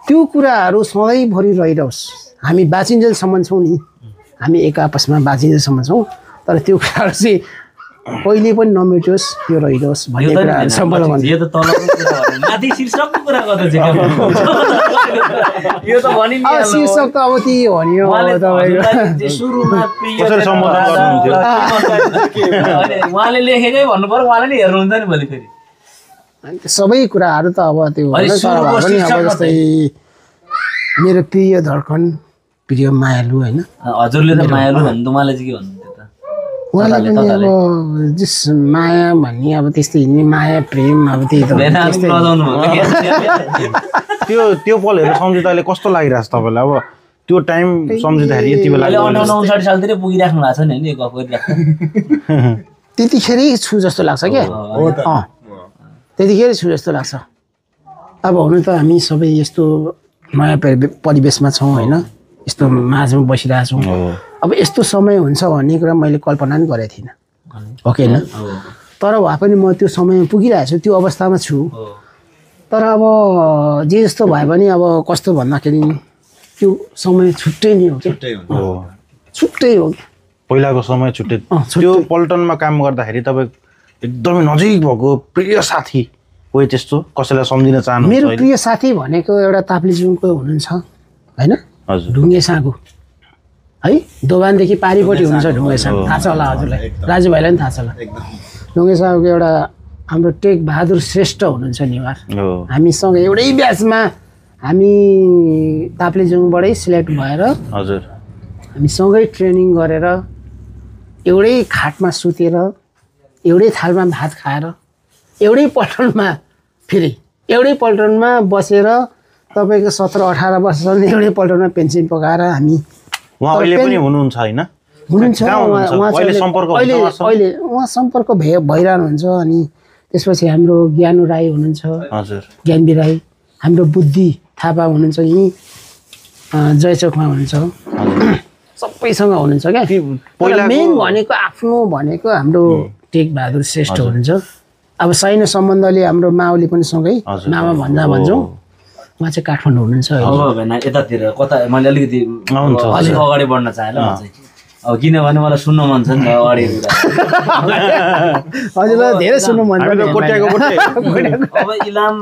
त्यो कुराहरू सधैँभरि रहिरहोस् हामी बाँचिन्जेलसम्म छौँ नि हामी एक आपसमा बाँचिन्जेलसम्म छौँ तर त्यो कुराहरू चाहिँ कहिले पनि नमेटियोस् त्यो रहिरहोस् भन्ने कुराहरू सम्बन्ध भन्छ यो त तलको कुरा हो माथि शीर्षकको कुरा गर्दा चाहिँ यो त भनि नि शीर्षक त अब त्यही हो नि तपाईको सुरुमा कसरी सम्बोधन गर्नुहुन्थ्यो उहाँले लेखेकै भन्नु पर्यो उहाँले नि हेर्नुहुन्छ नि भोलि फेरि सबै कुराहरू त अब त्यो पनि अब जस्तै मेरो प्रिय धड्कन प्रिय मायालु होइन हजुरले त मायालु भन्नु उहाँले चाहिँ के भन्नुहुन्थ्यो त उहाँलाई पनि अब जस माया भन्ने अब त्यस्तै हिँड्ने माया प्रेम अब त्यही त त्यो पलहरू सम्झिँदा अहिले कस्तो लागिरहेछ तपाईँलाई? अब त्यो टाइम सम्झिँदाखेरि यति बेला 59 सालतिर पुगिराख्नु भएको छ नि गफ गरिराख्नु त्यतिखेरै छु जस्तो लाग्छ क्या त्यतिखेरै छु जस्तो लाग्छ। अब हुनु त हामी सबै यस्तो नयाँ परिवेशमा छौँ होइन, यस्तो माझमा बसिरहेको छौँ। अब यस्तो समय हुन्छ भन्ने कुरा मैले कल्पना पनि गरेको थिइनँ हो कि होइन, तर भए पनि म त्यो समयमा पुगिरहेको छु, त्यो अवस्थामा छु। तर अब जे जस्तो भए पनि अब कस्तो भन्दाखेरि त्यो समय छुट्टै नै हो क्या, छुट्टै हो क्या। पहिलाको समय छुट्टै। त्यो पल्टनमा काम गर्दाखेरि तपाईँ एकदमै नजिक भएको प्रिय साथी कोही त्यस्तो कसैलाई सम्झिन चाहनु? मेरो प्रिय साथी भनेको एउटा ताप्लेजुङको हुनुहुन्छ होइन, ढुङ्गे साँगो है, दोभानदेखि पारिपट्टि हुनुहुन्छ ढुङ्गे साँगो, थाहा छ होला हजुरलाई, राजुभाइलाई पनि थाहा छ होला। ढुङ्गे साँगोको एउटा हाम्रो टेक बहादुर श्रेष्ठ हुनुहुन्छ नेवार, हामीसँग एउटै ब्याचमा हामी ताप्लेजुङबाटै सिलेक्ट भएर हजुर हामी सँगै ट्रेनिङ गरेर एउटै खाटमा सुतेर एउटै थालमा भात खाएर एउटै पल्टनमा फेरि एउटै पल्टनमा बसेर तपाईँको 17-18 वर्षसम्म एउटै पल्टनमा पेन्सन पकाएर हामी उहाँ अहिले पनि हुनुहुन्छ होइन? हुनुहुन्छ अहिले उहाँ सम्पर्क भइरहनुहुन्छ। अनि त्यसपछि हाम्रो ज्ञानु राई हुनुहुन्छ, हजुर ज्ञानबी राई, हाम्रो बुद्धि थापा हुनुहुन्छ, यहीँ जयचोकमा हुनुहुन्छ, सबैसँग हुनुहुन्छ क्या। पहिला मेन भनेको आफ्नो भनेको हाम्रो टेक बहादुर श्रेष्ठ हुनुहुन्छ। अब सैन्य सम्बन्धले हाम्रो माओली पनि सँगै मामा भन्दा भन्छौँ, उहाँ चाहिँ काठमाडौँ हुनुहुन्छ। अब भएन यतातिर कता मैले अलिकति अलिक अगाडि बढ्न चाहेँ ल चाहिँ, अब किनभने मलाई सुन्न मन छ नि अगाडि हजुरलाई धेरै सुन्नु मन छ। अब इलाम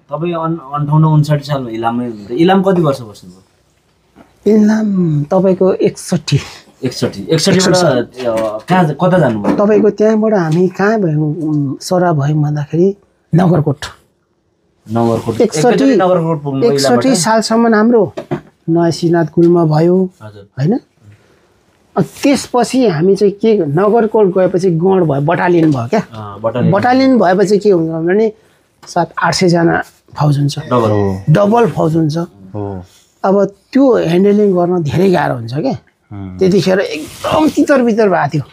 तपाईँ 58-59 सालमा इलाममै हुनुहुन्छ। इलाम कति वर्ष बस्नुभयो? इलाम तपाईँको 61 कहाँ कता जानुभयो तपाईँको? त्यहाँबाट हामी कहाँ भयौँ सरा भयौँ भन्दाखेरि नगरकोट 61 सालसम्म हाम्रो नयाँ श्रीनाथ गुल्मा भयो होइन। त्यसपछि हामी चाहिँ के नगरकोट गएपछि गण भयो, बटालियन भयो क्या। बटालियन भएपछि के हुन्छ भने 700-800 जना फौज हुन्छ, डबल फौज हुन्छ। अब त्यो ह्यान्डलिङ गर्न धेरै गाह्रो हुन्छ क्या, त्यतिखेर एकदम तितर बितर भएको थियो।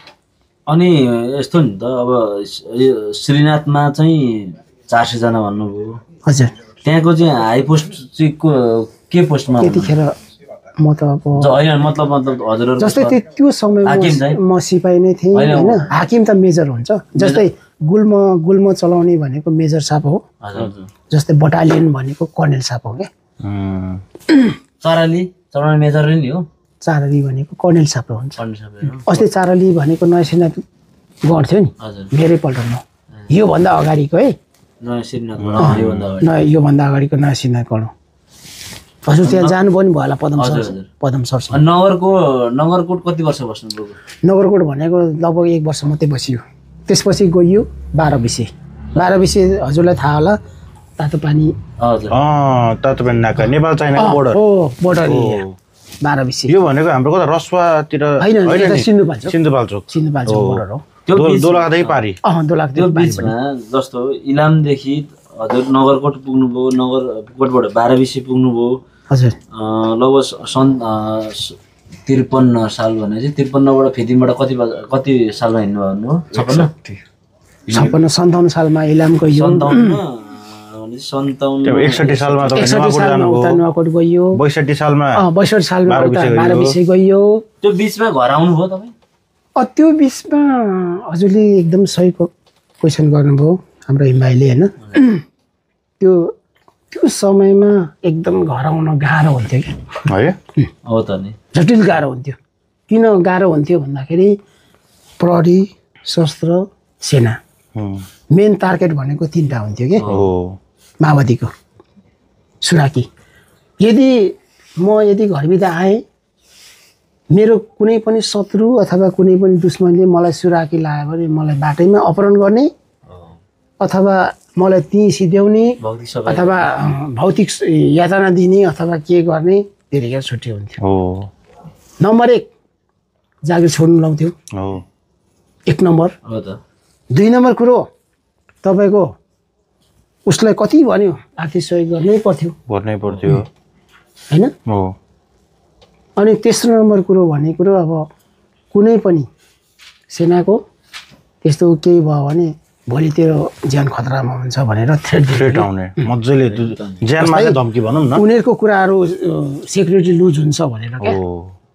अनि यस्तो नि त अब श्रीनाथमा चाहिँ 400 जना भन्नुभयो हजुर, त्यहाँको चाहिँ हाई पोस्ट चाहिँ के पोस्टमा त्यतिखेर? म त अब मतलब हजुरहरू जस्तै त्यो समयमा म सिपाही नै थिएँ होइन, हाकिम त मेजर हुन्छ। जस्तै गुल्म चलाउने भनेको मेजर साहब हो, जस्तै बटालियन भनेको कर्नेल साहब हो क्या। चाराली चलाउने मेजर नि हो, चारली भनेको कर्नेल साहब हुन्छ। अस्ति चारली भनेको नयाँ श्रीनाथ गण थियो नि मेरै पल्टनमा, योभन्दा अगाडिको है, योभन्दा अगाडिको नयाँ श्रीनाथ गण हो। हजुर त्यहाँ जानुभयो नि भयो होला पदम सर। नगरकोट कति वर्ष बस्नुभयो? नगरकोट भनेको लगभग 1 वर्ष मात्रै बसियो, त्यसपछि गइयो 12 विषय हजुरलाई थाहा होला, तातो पानी नाका नेपाल चाइनाको बोर्डर हो, बोर्डर 12 विषय। यो भनेको हाम्रो कता रसुवातिर होइन, सिन्धुपाल्चोक बोर्डर हो, दोलखादेखि पारी। त्यो बिचमा जस्तो इलामदेखि हजुर नगरकोट पुग्नुभयो, नगरकोटबाट 12 विषय पुग्नुभयो हजुर, लगभग सन् 53 साल भनेपछि 53बाट फेदिमबाट कति सालमा हिँड्नुभयो? 56 सालमा इलाम गइयो, 61 सालमा नुवाकोट गइयो, 62 सालमा 12 विषय गइयो। त्यो बिचमा घर आउनुभयो तपाईँ? त्यो बिचमा हजुरले एकदम सही क्वेसन गर्नुभयो हाम्रो हिमभाइले होइन। त्यो समयमा एकदम घर आउन गाह्रो हुन्थ्यो क्या, हो त नि, जटिल गाह्रो हुन्थ्यो। किन गाह्रो हुन्थ्यो भन्दाखेरि प्रहरी, शस्त्र, सेना मेन टार्गेट भनेको 3टा हुन्थ्यो क्या माओवादीको सुराकी। यदि घरभित्र आएँ, मेरो कुनै पनि शत्रु अथवा कुनै पनि दुश्मनले मलाई सुराकी लगायो भने मलाई बाटैमा अपहरण गर्ने अथवा मलाई त्यहीँ सिध्याउने अथवा भौतिक यातना दिने अथवा के गर्ने, त्यतिखेर छुट्टी हुन्थ्यो। नम्बर 1 जागिर छोड्नु लाउँथ्यो, 1 नम्बर। हो त 2 नम्बर कुरो तपाईँको उसलाई कति भन्यो आर्थिक सहयोग गर्नै पर्थ्यो होइन। अनि तेस्रो नम्बर कुरो भन्ने कुरो अब कुनै पनि सेनाको त्यस्तो केही भयो भने भोलि तेरो ज्यान खतरामा हुन्छ भनेर थ्रेट आउने मजाले ज्यानमा धम्की भनौँ न उनीहरूको कुराहरू सेक्युरिटी लुज हुन्छ भनेर क्या।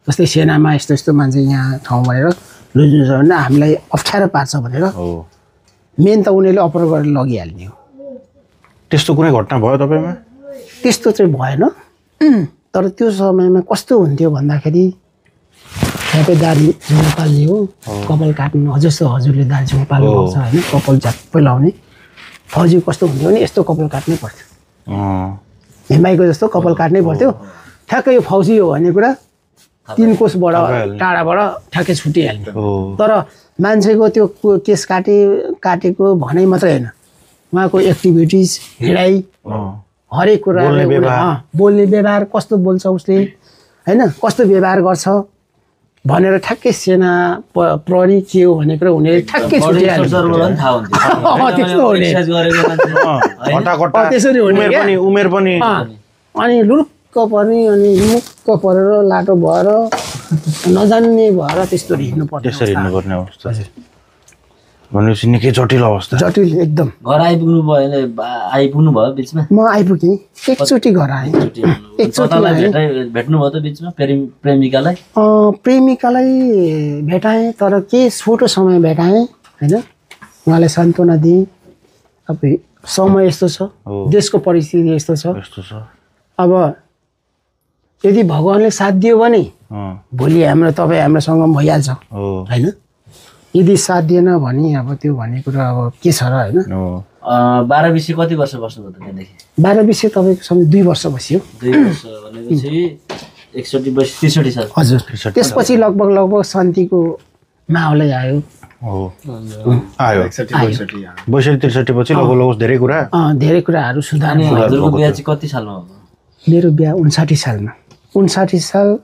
जस्तै सेनामा यस्तो यस्तो मान्छे यहाँ ठाउँ भनेर लुज हुन्छ भने हामीलाई अप्ठ्यारो पार्छ भनेर मेन त उनीहरूले अपरेट गरेर लगिहाल्ने हो। त्यस्तो कुनै घटना भयो तपाईँमा? त्यस्तो चाहिँ भएन, तर त्यो समयमा कस्तो हुन्थ्यो भन्दाखेरि ठ्याक्कै दारी झुङ्गा पाल्ने हो, कपाल काट्नु जस्तो हजुरले दारी झुङ्गा पाल्नु पर्छ होइन, कपाल झ्याप्पै लाउने। फौजी कस्तो हुन्थ्यो भने यस्तो कपाल काट्नै पर्थ्यो, हिमाईको जस्तो कपाल काट्नै पर्थ्यो। ठ्याक्कै यो फौजी हो भन्ने कुरा 3 कोसबाट टाढाबाट ठ्याक्कै छुटिहाल्ने। तर मान्छेको त्यो केस काटेको भनाइ मात्रै होइन, उहाँको एक्टिभिटिज हिँडाइ हरेक कुरा बोल्ने व्यवहार कस्तो बोल्छ उसले होइन, कस्तो व्यवहार गर्छ भनेर ठ्याक्कै सेना प्रहरी के हो भन्ने कुरा उनीहरूले ठ्याक्कै छुटिहाल्छ। त्यसरी हुने उमेर पनि अनि लुक्क पर्ने अनि मुक्क परेर लाटो भएर नजान्ने भएर त्यस्तो हिँड्नु पर्छ। त्यसरी हिँड्नुपर्ने अवस्था भनेपछि निकै जटिल अवस्था। जटिल एकदम। घर आइपुग्नु भयो बिचमा? म आइपुगेँ, एकचोटि घर आएँ। भेट्नु भयो त बिचमा प्रेमिकालाई? प्रेमिकालाई भेटाएँ, तर के छोटो समय भेटाएँ होइन। उहाँलाई सान्त्वना दिएँ। अब समय यस्तो छ, देशको परिस्थिति यस्तो छ। अब यदि भगवान्ले साथ दियो भने भोलि हामीसँग भइहाल्छ होइन। यदि साथ दिएन भने अब त्यो भन्ने कुरा अब के छ र होइन। 12-20 कति वर्ष बस्नुभयो त त्यहाँदेखि? 12-20 तपाईँको समय 2 वर्ष बस्यो। 2 वर्ष भनेपछि 61 साल। हजुर। त्यसपछि लगभग शान्तिको माहौलै आयो। 62-63 पछि लगभग धेरै कुराहरू सुधार। हजुरको बिहा चाहिँ कति सालमा भयो? मेरो बिहा 59 सालमा। 59 साल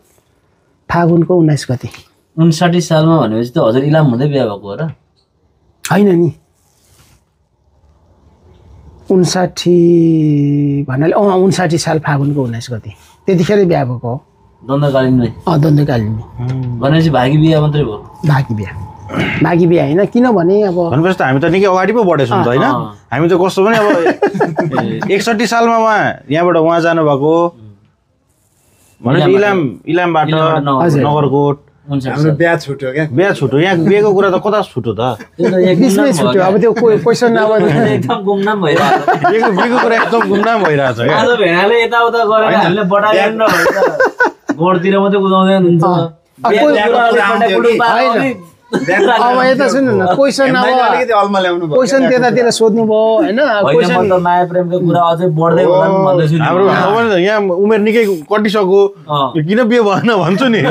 फागुनको 19 गते। 59 सालमा भनेपछि त हजुर इलाम हुँदै बिहा भएको हो र? होइन नि, 59 भन्नाले 59 साल फागुनको 19 गते त्यतिखेर बिहा भएको हो। द्वन्द्वकालीनमै? द्वन्द्वकालीनमै भनेपछि भागी बिहा मात्रै भयो? भागी बिहा होइन, किनभने अब भनेपछि त हामी त निकै अगाडि पो बढेछौँ त होइन। हामी त कस्तो पनि अब 61 सालमा यहाँबाट उहाँ जानुभएको भने इलामबाट नगरकोट बिहा छुट्यो क्या। यहाँ बिहेको कुरा त कता छुट्यो त? बिचमै छुट्यो। अब त्यो क्वेसन अब एकदम गुमनाम भइरहेको बिहेको कुरा एकदम गुमनाम भइरहेछ क्या। आज भेनाले यताउता गरेर हामीले बटालियन र गोडतिर मात्रै कुदाउँदै हुन्छ। अब यता सुन्नु न, क्वेसन त्यतातिर सोध्नु भयो होइन। माया प्रेमको कुरा अझै बढ्दै होला भन्दैछु नि। हाम्रो यहाँ उमेर निकै कटिसक्यो, किन बिहे भएन भन्छु नि।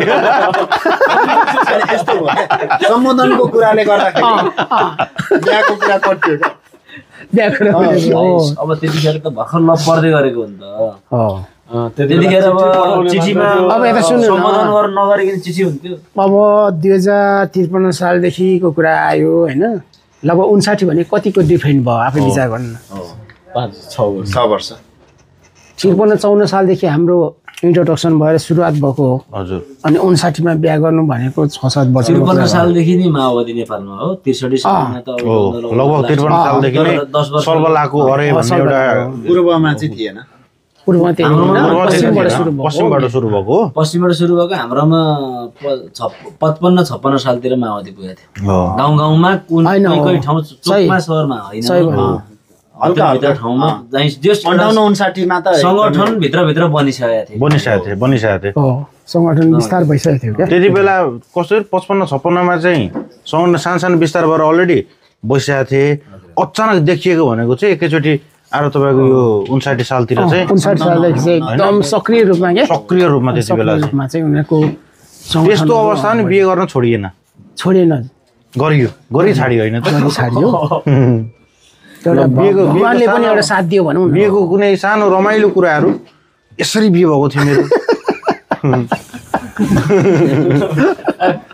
सम्बोधनको कुराले गर्दाखेरि बिहाको कुरा कट्यो क्या। अब त्यतिखेर त भर्खर लप पर्दै गरेको हो नि त। त्यतिखेर अब चिठीमा अब यता सुन्नु सम्बोधन गर्न नगरिकन चिठी हुन्थ्यो। अब 2053 सालदेखिको कुरा आयो होइन। लगभग 59 भने कतिको डिफ्रेन्ट भयो आफै विचार गर्नु। 5-6 वर्ष। 53-54 सालदेखि हाम्रो इन्ट्रोडक्सन भएर सुरुवात भएको हो। हजुर। अनि 59 मा बिहा गर्नु भनेको 6-7 वर्ष। 53 सालदेखि नै माओवादी नेपालमा हो। 63 सालमा त लगभग 53 सालदेखि नै सल्बलाको अरे भन्ने एउटा पूर्वमा चाहिँ थिएन। पश्चिमबाट सुरु भएको। पश्चिमबाट सुरु भएको। हाम्रोमा 55-56 सालतिर माओवादी पुगेको थियो। गाउँ गाउँमा कुनै ठाउँ चोकमा सहरमा होइन, हल्का ठाउँमा 59 मा त संगठन भित्र बनिसकेको थियो। संगठन विस्तार भइसकेको थियो क्या। त्यति बेला कसरी 55-56 मा चाहिँ संगठन सानो विस्तार भएर अलरेडी बसिसकेको थिए। अचानक देखिएको भनेको चाहिँ एकैचोटि आरो तपाईको यो 59 सालतिर चाहिँ 59 सालदेखि चाहिँ एकदम सक्रिय रूपमा त्यति बेला चाहिँ उनीहरूको त्यस्तो अवस्था नि बिहे गर्न छोडिएन गरी छाडियो होइन त छाडियो। भगवानले पनि एउटा साथ दियो भनौँ न। बिहेको कुनै सानो रमाइलो कुराहरू यसरी बिहे भएको थियो मेरो।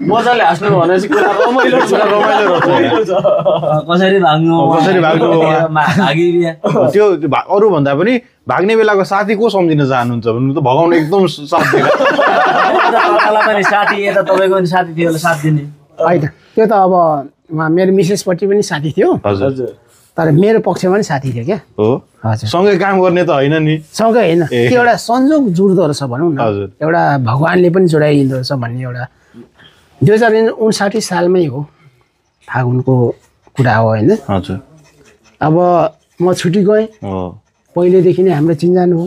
मजाले हाँस्नु भनेपछि कुरा रमाइलो छ कसरी भाग्नु त्यो अरूभन्दा पनि भाग्ने बेलाको साथी को सम्झिन चाहनुहुन्छ भन्नु त भगाउन एकदम साथ दिएको पनि साथी यता तपाईँको पनि साथी थियो होला साथ दिने होइन त्यो त अब मेरो मिसेसपट्टि पनि साथी थियो हजुर तर मेरो पक्षमा पनि साथी थियो क्या हो हजुर सँगै काम गर्ने त होइन नि सँगै होइन त्यो एउटा संयोग जुड्दो रहेछ भनौँ न एउटा भगवान्ले पनि जोडाइदिँदो रहेछ भन्ने एउटा 2059 सालमै हो फागुनको कुरा हो होइन हजुर अब म छुट्टी गएँ पहिलेदेखि नै हाम्रो चिन्जान हो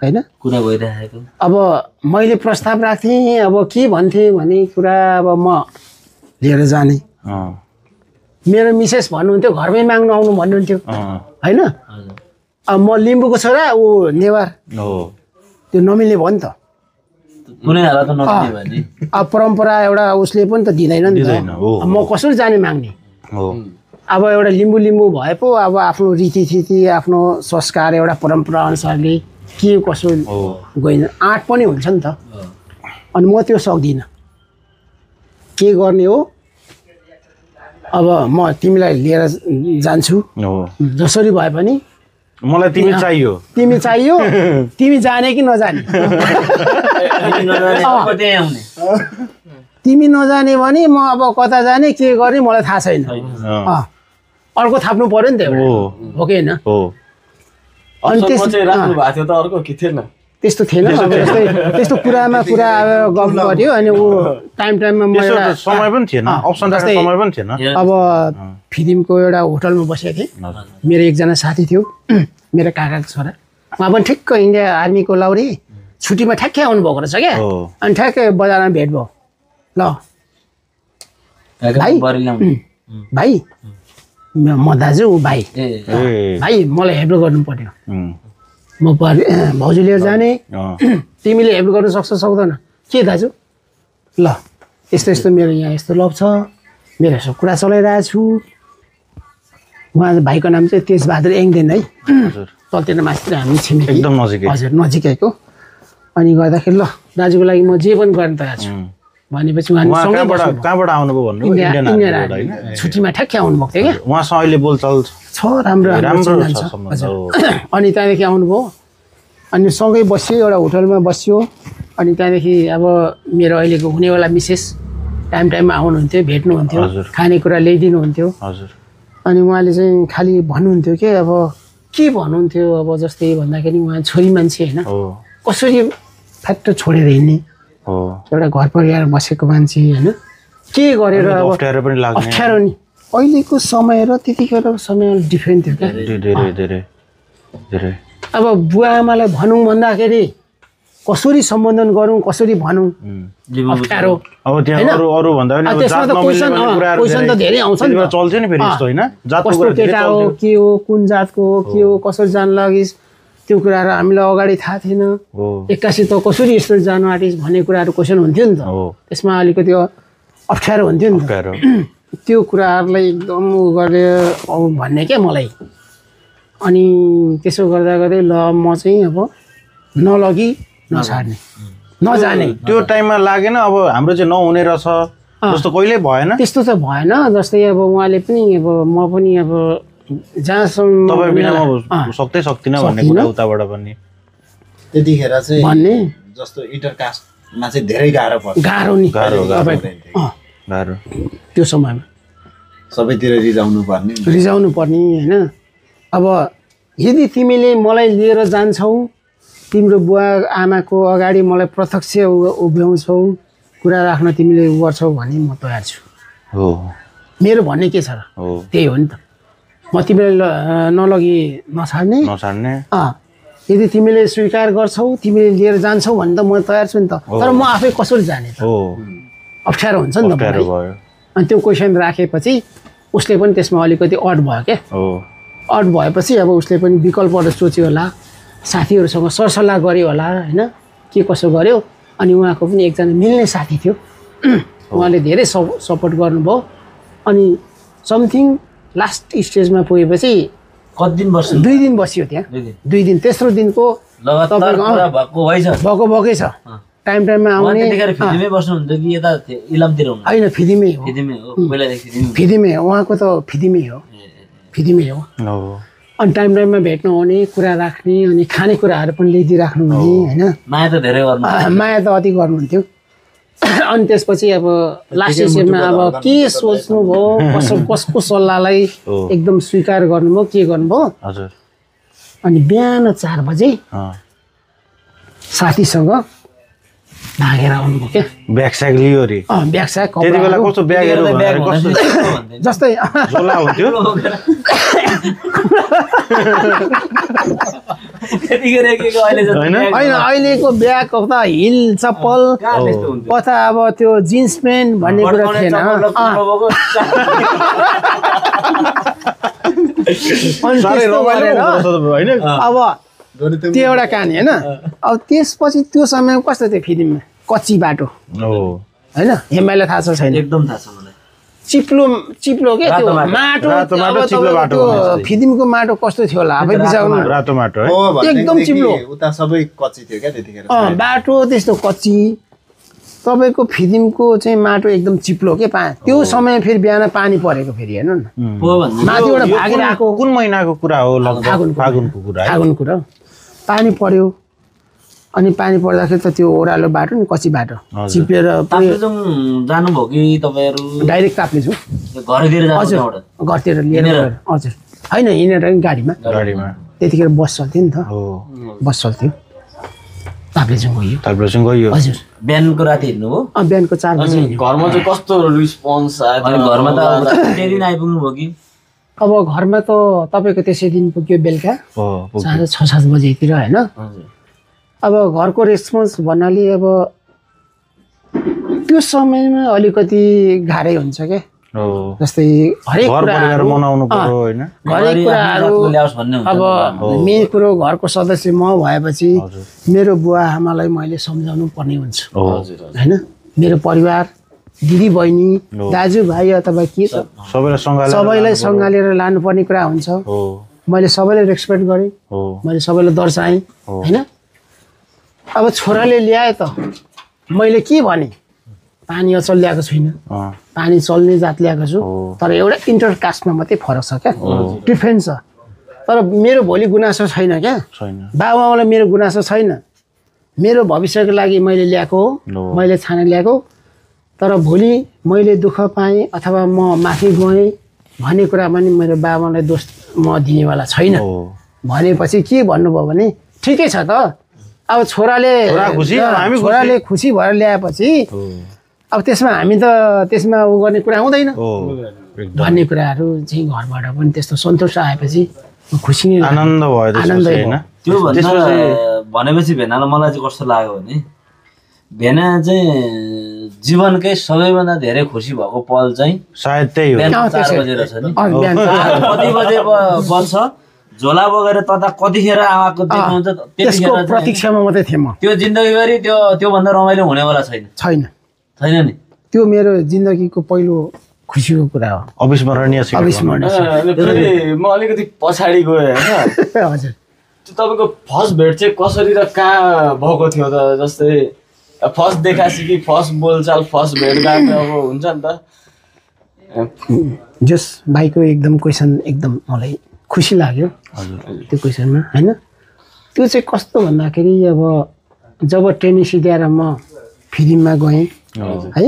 होइन कुरा भइरहेको अब मैले प्रस्ताव राख्थेँ अब के भन्थेँ भने कुरा अब म लिएर जाने मेरो मिसेस भन्नुहुन्थ्यो घरमै माग्नु आउनु भन्नुहुन्थ्यो होइन अब म लिम्बूको छोरा ऊ नेवार त्यो नमिल्ने भयो नि त कुनै हालत नमिल्ने भयो नि अब परम्परा एउटा उसले पनि त दिँदैन नि त म कसरी जाने माग्ने अब एउटा लिम्बू भए पो अब आफ्नो रीतिथिति आफ्नो संस्कार एउटा परम्परा अनुसारले के कसो गइन आँट पनि हुन्छ नि त अनि म त्यो सक्दिनँ के गर्ने हो अब म तिमीलाई लिएर जान्छु जसरी भए पनि मलाई तिमी चाहियो तिमी जाने कि नजाने तिमी नजाने भने म अब कता जाने के गर्ने मलाई थाहा छैन अर्को थाप्नु पर्यो नि त हो कि होइन अनि त्यस्तो थिएन अब जस्तै त्यस्तो कुरामा कुरा गफ गऱ्यो अनि ऊ टाइममा म समय पनि थिएन अप्सन राख्ने समय पनि थिएन अब फिल्मको एउटा होटलमा बसेको थिएँ मेरो एकजना साथी थियो मेरो काकाको छोरा उहाँ पनि ठिक्क इन्डिया आर्मीको लाउरी छुट्टीमा ठ्याक्कै आउनुभएको रहेछ क्या अनि ठ्याक्कै बजारमा भेट भयो ल भाइ म दाजु भाइ मलाई हेल्प गर्नु पर्यो म भाउजू लिएर जाने तिमीले हेल्प गर्नु सक्दैन के दाजु ल यस्तो मेरो यहाँ यस्तो लभ छ मेरो यसो कुरा चलाइरहेको छु उहाँ भाइको नाम चाहिँ तेजबहादुर एङदेन है तलतिर मास्तिर हामी छिमेकी एकदम नजिकै हजुर नजिकैको अनि गर्दाखेरि ल दाजुको लागि म जे पनि गर्न तयार छु भनेपछि कहाँबाट आउनुभयो भन्नु छुट्टीमा ठ्याक्कै आउनुभएको थियो क्या उहाँसँग अहिले बोलचाल छ राम्रो अनि त्यहाँदेखि आउनुभयो अनि सँगै बस्यो एउटा होटलमा बस्यो अनि त्यहाँदेखि अब मेरो अहिलेको हुनेवाला मिसेस टाइममा आउनुहुन्थ्यो भेट्नुहुन्थ्यो खानेकुरा ल्याइदिनुहुन्थ्यो अनि उहाँले चाहिँ खालि भन्नुहुन्थ्यो कि अब के भन्नुहुन्थ्यो अब जस्तै भन्दाखेरि उहाँ छोरी मान्छे होइन कसरी फ्याक्ट छोडेर हिँड्ने एउटा घर परिवार बसेको मान्छे होइन के गरेर अब अप्ठ्यारो नि अहिलेको समय र त्यतिखेरको समय डिफ्रेन्ट थियो क्या अब बुवा आमालाई भनौँ भन्दाखेरि कसरी सम्बोधन गरौँ कसरी भनौँ अप्ठ्यारो क्वेसन त धेरै आउँछ नि कस्तो केटा हो के हो कुन जातको हो के हो कसरी जानु लागिस् त्यो कुराहरू हामीलाई अगाडि थाहा थिएन एक्कासी त कसरी यस्तो जानु आँटिस् भन्ने कुराहरू क्वेसन हुन्थ्यो नि त त्यसमा अलिकति अप्ठ्यारो हुन्थ्यो नि त त्यो कुराहरूलाई एकदम गरेर भन्ने क्या मलाई अनि त्यसो गर्दा गर्दै ल म चाहिँ अब नलगी नछाड्ने नजाने त्यो टाइममा लागेन अब हाम्रो चाहिँ नहुने रहेछ जस्तो कहिले भएन त्यस्तो त भएन जस्तै अब उहाँले पनि अब म पनि अब जहाँसम्म तपाईँ बिना म सक्दिनँ भन्ने कुरा उताबाट पनि त्यतिखेर चाहिँ भन्ने जस्तो इन्टरकास्टमा चाहिँ धेरै गाह्रो पर्छ गाह्रो नि गाह्रो त्यो समयमा सबैतिर रिजाउनु पर्ने होइन अब यदि तिमीले मलाई लिएर जान्छौ तिम्रो बुवा आमाको अगाडि मलाई प्रत्यक्ष उभ्याउँछौ कुरा राख्न तिमीले गर्छौ भने म तयार छु मेरो भन्ने के छ र त्यही हो नि त म तिमीलाई नलगी नछाड्ने यदि तिमीले स्वीकार गर्छौ तिमीले लिएर जान्छौ भने त म तयार छु नि त तर म आफै कसरी जाने त अप्ठ्यारो हुन्छ नि त अनि त्यो क्वेसन राखेपछि उसले पनि त्यसमा अलिकति अड भयो क्या अड भएपछि अब उसले पनि विकल्पहरू सोच्यो होला साथीहरूसँग सरसल्लाह गर्यो होला होइन के कसो गर्यो अनि उहाँको पनि एकजना मिल्ने साथी थियो उहाँले धेरै सपोर्ट गर्नुभयो अनि समथिङ लास्ट स्टेजमा पुगेपछि कति दिन बस्यो 2 दिन बस्यो त्यहाँ 2 दिन तेस्रो दिनको भएकै छ टाइममा आउने त्यतिखेर फिल्ममै बस्नुहुन्थ्यो कि यता इलामतिर हुनु होइन फिदिमै हो फिल्ममै हो पहिलादेखि फिल्म फिदिमै हो उहाँको त फिदिमै हो अनि टाइममा भेट्नु आउने कुरा राख्ने अनि खानेकुराहरू पनि ल्याइदिइराख्नु हुने होइन माया त धेरै गर्नु माया त अति गर्नुहुन्थ्यो अनि त्यसपछि अब लास्ट स्टेजमा अब के सोच्नुभयो कसको सल्लाहलाई एकदम स्वीकार गर्नुभयो के गर्नुभयो हजुर अनि बिहान 4 बजे साथीसँग भागेर आउनुभयो क्या ब्याग स्याग लियो अरे ब्याग स्याग त्यति बेला कस्तो ब्यागहरू भन्दाखेरि कस्तो जस्तै झोला हुन्थ्यो होइन अहिलेको ब्याग कता हिल चप्पल कता अब त्यो जिन्स प्यान्ट भन्ने कुरा थिएन अब त्यो एउटा कहानी होइन अब त्यसपछि त्यो समयमा कस्तो थियो फिल्ममा कच्ची बाटो होइन हेमाइलाई थाहा छ छैन एकदम थाहा छ मलाई चिप्लो के त्यो माटो फिल्मको माटो कस्तो थियो होला आफै बिचाउनु रातो माटो एकदम चिप्लो उता सबै कच्ची थियो क्या त्यतिखेर बाटो त्यस्तो कच्ची तपाईँको फिल्मको चाहिँ माटो एकदम चिप्लो के त्यो समय फेरि बिहान पानी परेको फेरि हेर्नु न माथिबाट भागेर आएको कुन महिनाको कुरा हो फागुनको कुरा पानी पर्यो अनि पानी पर्दाखेरि त त्यो ओह्रालो बाटो नि कच्ची बाटो चिप्लेर ताप्लेजुङ जानुभयो कि तपाईँहरू डाइरेक्ट ताप्लेजुङ घरतिर हजुर घरतिर लिएर हजुर होइन हिँडेर गाडीमा त्यतिखेर बस चल्थ्यो नि त बस चल्थ्यो ताप्लेजुङ गयो हजुर बिहानको राति हिँड्नुभयो बिहानको 4 बजे घरमा चाहिँ कस्तो रिस्पोन्स आयो घरमा त त्यही दिन आइपुग्नु भयो कि अब घरमा त तपाईँको त्यसै दिन पुग्यो बेलुका 6-7 बजेतिर होइन अब घरको रेस्पोन्स भन्नाले अब त्यो समयमा अलिकति गाह्रै हुन्छ क्या जस्तै हरेक कुराहरू अब मेन कुरो घरको सदस्य म भएपछि मेरो बुवा आमालाई मैले सम्झाउनु पर्ने हुन्छ होइन मेरो परिवार दिदी बहिनी दाजुभाइ अथवा के छ सबैलाई सँगालेर लानुपर्ने कुरा हुन्छ मैले सबैलाई रेस्पेक्ट गरेँ मैले सबैलाई दर्शाएँ होइन अब छोराले ल्याए त मैले के भने पानी अचल ल्याएको छुइनँ पानी चल्ने जात ल्याएको छु तर एउटा इन्टर कास्टमा मात्रै फरक छ क्या डिफ्रेन्स छ तर मेरो भोलि गुनासो छैन क्या बाबुआमालाई मेरो गुनासो छैन मेरो भविष्यको लागि मैले ल्याएको हो मैले छाने ल्याएको तर भोलि मैले दुःख पाएँ अथवा म माथि गएँ भन्ने कुरामा नि मेरो बाबालाई दोष म दिनेवाला छैन भनेपछि के भन्नुभयो भने ठिकै छ त अब छोराले खुसी भएर ल्याएपछि अब त्यसमा हामी त त्यसमा उ गर्ने कुरा हुँदैन भन्ने कुराहरू चाहिँ घरबाट पनि त्यस्तो सन्तोष आएपछि खुसी नै आनन्द भयो त्यो भनेपछि भेनालाई मलाई चाहिँ कस्तो लाग्यो भने भेना चाहिँ जीवनकै सबैभन्दा धेरै खुसी भएको पल चाहिँ सायद त्यही हो 4 बजे रहेछ नि कति बजे बन्छ झोला बोकेर तता कतिखेर आएको देख्नुहुन्छ त्यसको प्रतीक्षामा मात्रै थिएँ म त्यो जिन्दगीभरि त्योभन्दा रमाइलो हुनेवाला छैन नि त्यो मेरो जिन्दगीको पहिलो खुसीको कुरा हो अविस्मरणीय म अलिकति पछाडि गएँ होइन हजुर तपाईँको फर्स्ट भेट चाहिँ कसरी र कहाँ भएको थियो त जस्तै फर्स्ट देखासी कि फर्स्ट बोलचाल फर्स्ट भेटघाट अब हुन्छ नि त जस भाइको एकदम क्वेसन एकदम मलाई खुसी लाग्यो त्यो क्वेसनमा होइन त्यो चाहिँ कस्तो भन्दाखेरि अब जब ट्रेनिङ सिकाएर म फिल्ममा गएँ है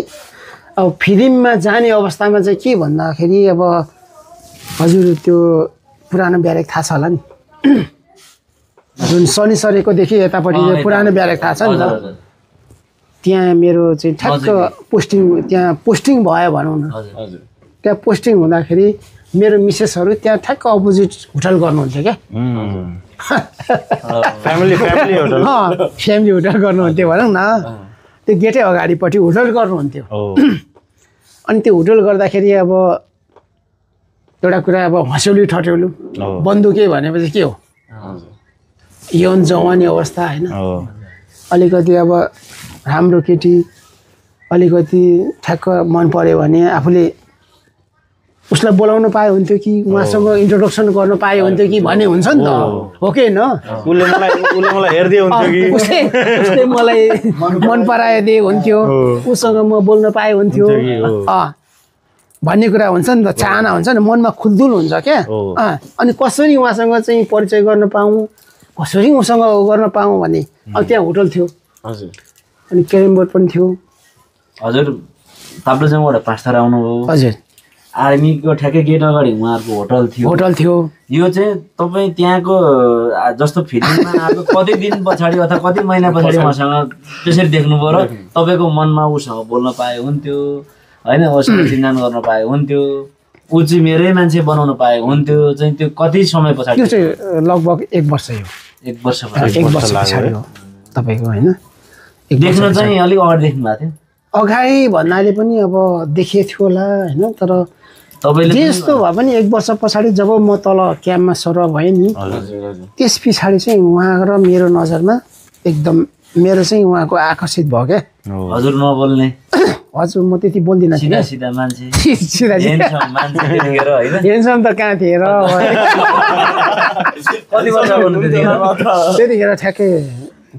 अब फिल्ममा जाने अवस्थामा चाहिँ के भन्दाखेरि अब हजुर त्यो पुरानो ब्यारेक थाहा छ होला नि जुन शनि सरेकोदेखि यतापट्टि पुरानो ब्यारेक थाहा छ नि त त्यहाँ मेरो चाहिँ ठ्याक्क पोस्टिङ भयो भनौँ न त्यहाँ पोस्टिङ हुँदाखेरि मेरो मिसेसहरू त्यहाँ ठ्याक्क अपोजिट होटल गर्नुहुन्थ्यो क्या फ्यामिली होटल गर्नुहुन्थ्यो भनौँ न त्यो गेटै अगाडिपट्टि होटल गर्नुहुन्थ्यो अनि त्यो होटल गर्दाखेरि अब एउटा कुरा अब हँस्यौली ठट्यौली बन्दुके भनेपछि के हो यौन जवानी अवस्था होइन अलिकति अब राम्रो केटी अलिकति ठ्याक्क मन पर्यो भने आफूले उसलाई बोलाउन पाए हुन्थ्यो कि उहाँसँग इन्ट्रोडक्सन गर्न पाए हुन्थ्यो कि भन्ने हुन्छ नि त हो कि होइन उसले मलाई हेर्दै हुन्थ्यो कि उसले मलाई मन पराइदिए हुन्थ्यो उसँग म बोल्न पाए हुन्थ्यो भन्ने कुरा हुन्छ नि त चाहना हुन्छ नि मनमा खुल्दुल हुन्छ क्या अनि कसरी उहाँसँग चाहिँ परिचय गर्न पाऊँ कसरी उसँग गर्न पाऊँ भन्ने अब त्यहाँ होटल थियो हजुर अनि क्यारम बोर्ड पनि थियो हजुर ताप्लेजुङबाट 5 तारा आउनुभयो हजुर आर्मीको ठ्याक्कै गेट अगाडि उहाँहरूको होटल थियो यो चाहिँ तपाईँ त्यहाँको जस्तो फिल्ममा आएको कति दिन पछाडि अथवा कति महिना पछाडि उहाँसँग त्यसरी देख्नुभयो र तपाईँको मनमा उसँग बोल्न पाए हुन्थ्यो होइन उसँग चिन्जान गर्न पाए हुन्थ्यो ऊ चाहिँ मेरै मान्छे बनाउन पाए हुन्थ्यो चाहिँ त्यो कति समय पछाडि त्यो चाहिँ लगभग 1 वर्ष हो 1 वर्ष 1 वर्ष पछाडि हो तपाईँको होइन देख्न चाहिँ अलिक अगाडि देख्नु भएको थियो अगाडि भन्नाले पनि अब देखिएको थियो होला होइन तर तपाईँले जस्तो भए पनि 1 वर्ष पछाडि जब म तल क्याम्पमा सरुवा भएँ नि त्यस पछाडि चाहिँ उहाँ र मेरो नजरमा एकदम मेरो चाहिँ उहाँको आकर्षित भयो क्या हजुर नबोल्ने हजुर म त्यति बोल्दिनँ सिधा सिधा मान्छे सिधा हेन्सम त कहाँ थिएँ र कति वर्ष त्यतिखेर ठ्याक्कै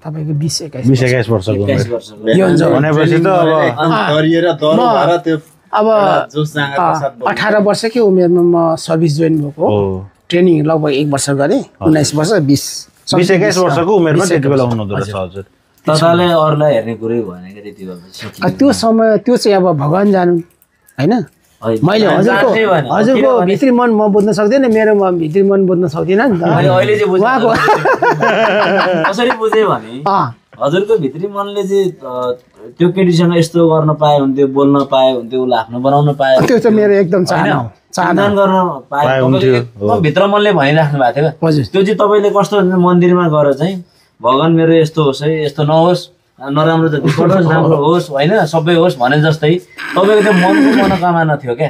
तपाईँको 20-21 वर्षको भनेपछि त अब 18 वर्षकै उमेरमा म सर्भिस जोइन भएको ट्रेनिङ लगभग 1 वर्ष गरेँ 19 वर्ष 20-21 वर्षको उमेरमा त्यति बेला हुनुहुँदो रहेछ हजुर तपाईँले अरूलाई हेर्ने कुरै भएन क्या त्यति बेला त्यो समय त्यो चाहिँ अब भगवान् जानु होइन मैले हजुरको भित्री मन म बुझ्न सक्दिनँ मेरो भित्री मन बुझ्न सक्दिनँ नि त अहिले चाहिँ उहाँको कसरी बुझेँ भने हजुरको भित्री मनले चाहिँ त्यो केटीसँग यस्तो गर्न पाए हुन्थ्यो बोल्न पाए हुन्थ्यो उसलाई आफ्नो बनाउन पाए त्यो चाहिँ मेरो एकदम चाहना गर्न पाए हुन्थ्यो भित्र मनले भनिराख्नु भएको थियो त्यो चाहिँ तपाईँले कस्तो हुन्छ मन्दिरमा गएर चाहिँ भगवान् मेरो यस्तो होस् है यस्तो नहोस् नराम्रो जति पढोस् राम्रो होस् होइन सबै होस् भने जस्तै तपाईँको त्यो मनको मनोकामना थियो क्या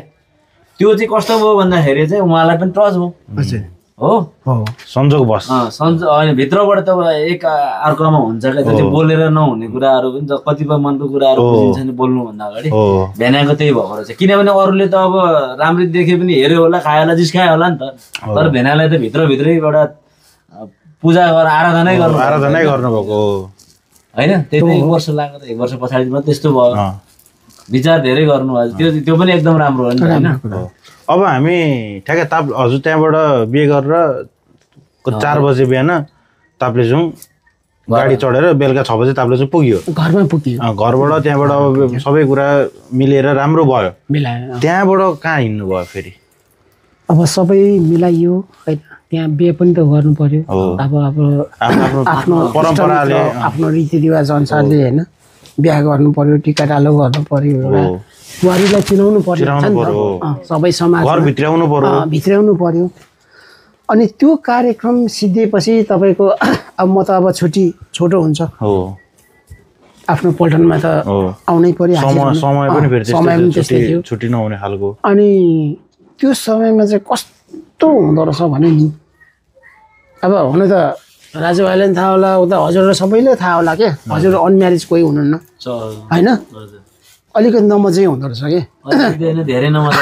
त्यो चाहिँ कस्तो भयो भन्दाखेरि चाहिँ उहाँलाई पनि ट्रस्ट भयो हो संजोग बस होइन भित्रबाट त एक अर्कोमा हुन्छ क्या त्यो चाहिँ बोलेर नहुने कुराहरू पनि कतिपय मनको कुराहरू बुझिन्छ नि बोल्नुभन्दा अगाडि भेनाको त्यही भएको रहेछ किनभने अरूले त अब राम्ररी देखे पनि हेऱ्यो होला खायो होला जिस्कायो होला नि त तर भेनालाई त भित्रभित्रै एउटा पूजा गरेर आराधनै गर्नुभएको होइन त्यति 1 वर्ष लाग्यो त 1 वर्ष पछाडि मात्रै त्यस्तो भयो विचार धेरै गर्नु त्यो पनि एकदम राम्रो हो नि होइन अब हामी ठ्याक्कै हजुर त्यहाँबाट बिहे गरेर 4 बजे बिहान ताप्लेजुङ गाडी चढेर बेलुका 6 बजे ताप्लेजुङ पुग्यो घरमा पुग्यो घरबाट त्यहाँबाट अब सबै कुरा मिलेर राम्रो भयो मिलायो त्यहाँबाट कहाँ हिँड्नु भयो फेरि अब सबै मिलाइयो होइन त्यहाँ बिहे पनि त गर्नु पर्यो अब आफ्नो परम्पराले आफ्नो रीतिरिवाज अनुसारले होइन बिहा गर्नु पर्यो टिका टालो गर्नु पर्यो एउटा बुहारीलाई चिनाउनु पर्यो सबै समाज भित्राउनु पर्यो अनि त्यो कार्यक्रम सिद्धिएपछि तपाईँको अब म त अब छुट्टी छोटो हुन्छ आफ्नो पल्टनमा त आउनै पर्यो समय पनि त्यस्तै थियो छुट्टी नहुने खालको अनि त्यो समयमा चाहिँ कस्तो हुँदो रहेछ भने नि अब हुनु त राजुभाइलाई पनि थाहा होला उता हजुर र सबैले थाहा होला क्या हजुर अनम्यारिज कोही हुनुहुन्न होइन अलिकति नमजै हुँदो रहेछ कि धेरै नमजा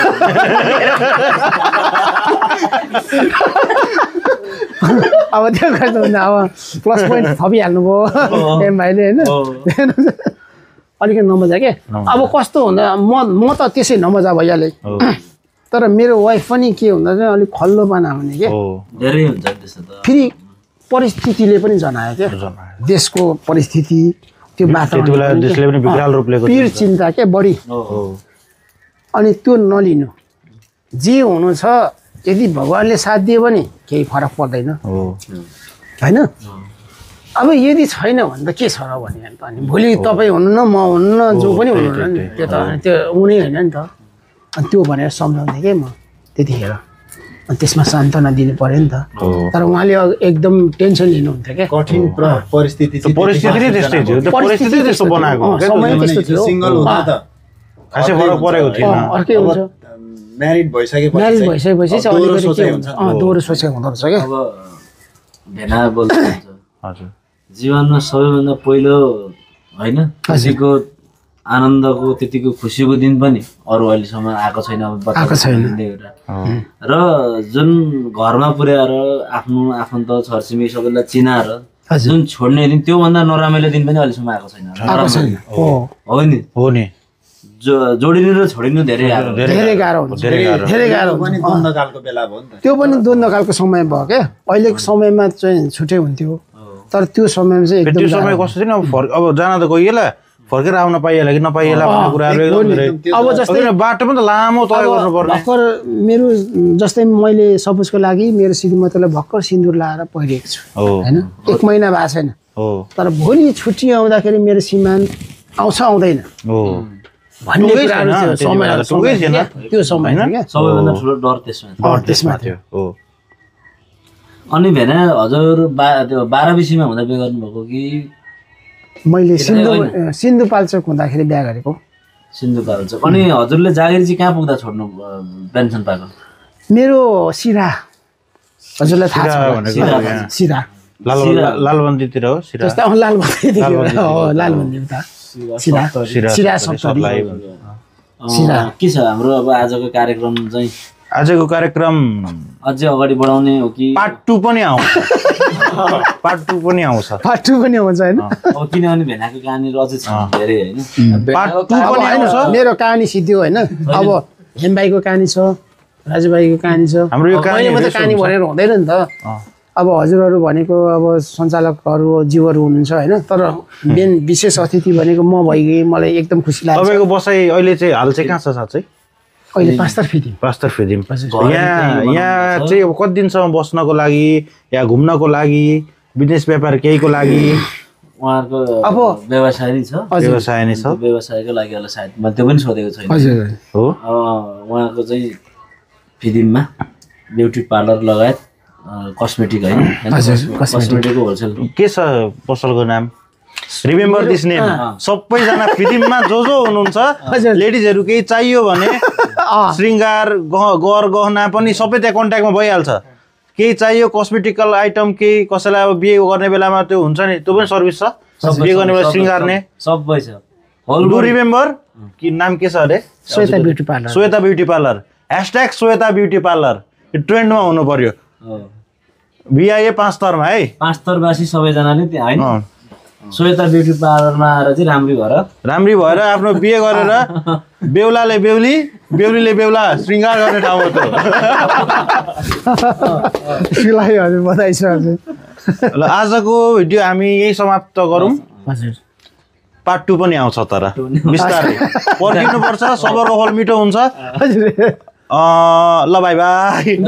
अब त्यो कस्तो हुन्छ अब प्लस पोइन्ट थपिहाल्नुभयो एम भाइले होइन अलिकति नमजा के अब कस्तो हुँदा म त त्यसै नमजा भइहालेँ तर मेरो वाइफ पनि के हुँदा चाहिँ अलिक खल्लोपना हुने के धेरै हुन्छ त्यस्तो त फेरि परिस्थितिले पनि जनायो क्या देशको परिस्थिति त्यो वातावरण पीर चिन्ता के बढी अनि त्यो नलिनु जे हुनु छ यदि भगवान्ले साथ दियो भने केही फरक पर्दैन होइन अब यदि छैन भने त के छ र भने अनि भोलि तपाईँ हुनुहुन्न म हुनुहुन्न जो पनि हुनुहुन्न नि त्यो त त्यो हुनै होइन नि त अनि त्यो भनेर सम्झाउँथेँ कि म त्यतिखेर अनि त्यसमा सान्त्वना दिनु पर्यो नि त तर उहाँले एकदम टेन्सन लिनुहुन्थ्यो क्या कठिन परिस्थिति त्यस्तै थियो परिस्थिति त्यस्तो बनाएको समय त्यस्तो थियो खासै फरक परेको थिएन अर्कै हुन्छ म्यारिड भइसकेपछि चाहिँ अलिकति के हुन्छ दोहोरो सोचेको हुँदो रहेछ क्या अब भेना बोल्नुहुन्छ हजुर जीवनमा सबैभन्दा पहिलो होइन खुसीको आनन्दको त्यतिको खुसीको दिन पनि अरू अहिलेसम्म आएको छैन। अब आएको छैन। एउटा र जुन घरमा पुर्याएर आफ्नो आफन्त छरछिमेकी सबैलाई चिनाएर जुन छोड्ने दिन त्योभन्दा नराम्रो दिन पनि अहिलेसम्म आएको छैन। हो नि जोडिनु र छोडिनु धेरै गाह्रो हुन्छ। धेरै गाह्रो पनि द्वन्द्वकालको बेला भयो नि त। त्यो पनि द्वन्द्वकालको समय भयो क्या। अहिलेको समयमा चाहिँ छुट्टै हुन्थ्यो, तर त्यो समयमा चाहिँ त्यो समय कस्तो थियो नि, अब जान त गइएला फर्केर आउन पाइएला कि नपाइएला भन्ने कुराहरू एकदम अब जस्तै बाटो पनि त लामो तय गर्नुपर्ने। भर्खर मेरो जस्तै मैले सपोजको लागि मेरो श्रीमतीलाई भर्खर सिन्दुर लाएर पहिरेको छु होइन, 1 महिना भएको छैन, तर भोलि छुट्टी आउँदाखेरि मेरो श्रीमान आउँछ आउँदैन भन्ने कुराहरू त्यो समय क्या। सबैभन्दा ठुलो डर त्यसमा थियो। अनि भेना हजुर 12 हुँदा बिहे गर्नुभएको कि मैले सिन्धुपाल्चोक हुँदाखेरि बिहा गरेको। सिन्धुपाल्चोक। अनि हजुरले जागिर चाहिँ कहाँ पुग्दा छोड्नु पेन्सन पाएको? मेरो सिरा, हजुरलाई थाहा छ सिरा लालबन्दीतिर हो सिरा, जस्तै लालबन्दी उता सिरा सप्तरी सिरा। के छ हाम्रो अब आजको कार्यक्रम चाहिँ? आजको कार्यक्रम अझै अगाडि बढाउने हो कि पार्ट 2 पनि आउँछ? पार्ट 2 पनि आउँछ होइन? अब किनभने भेनाको कहानीहरू अझै छ धेरै होइन। पार्ट 2 पनि आउँछ। मेरो कहानी सिद्धियो होइन, अब हेमबाईको कहानी छ, राजुभाइको कहानी छ, हाम्रो यो कहानी भनेर हुँदैन नि त। अब हजुरहरू भनेको अब सञ्चालकहरू जीवहरू हुनुहुन्छ होइन, तर मेन विशेष अतिथि भनेको म भइगएँ, मलाई एकदम खुसी लाग्छ। तपाईँको बसाइ अहिले चाहिँ हाल चाहिँ कहाँ छ साँच्चै? अहिले पास्तर फिदिम यहाँ चाहिँ अब कति दिनसम्म बस्नको लागि या घुम्नको लागि बिजनेस व्यापार केहीको लागि? उहाँहरूको अब व्यवसाय नै छ। व्यवसाय नै छ। व्यवसायको लागि होला सायद, मैले त्यो पनि सोधेको छैन। हो उहाँको चाहिँ फिदिममा ब्युटी पार्लर लगायत कस्मेटिक होइन, कस्मेटिकको होलसेल के छ पसलको नाम? Remember this name. सबैजना फिदिममा जो हुनुहुन्छ लेडिजहरू केही चाहियो भने श्रृङ्गार गर गहना पनि सबै त्यहाँ कन्ट्याक्टमा भइहाल्छ। केही चाहियो कस्मेटिकल आइटम केही कसैलाई अब बिहे गर्ने बेलामा त्यो हुन्छ नि, त्यो पनि सर्भिस छ। बिहे गर्ने बेला श्रृङ्गार्ने सबै छ। डु रिमेम्बर कि नाम के छ अरे? Shweta beauty parlour. Shweta beauty parlour #Shweta beauty parlour ट्रेन्डमा हुनु पर्यो। VIA 5 स्तरमा है, 5 स्तरवासी सबैजनाले त्यहाँ होइन श्वेता ब्युटी पार्लरमा आएर चाहिँ राम्री भएर आफ्नो बिहे गरेर बेहुलाले बेहुली बेहुलीले बेहुला श्रृङ्गार गर्ने ठाउँ हो त्यो। हजुर बधाई छ हजुर। ल आजको भिडियो हामी यही समाप्त गरौँ। पार्ट 2 पनि आउँछ, तर बिस्तारै पर्खिनुपर्छ। सबरको फल मिठो हुन्छ। ल बाई बाई।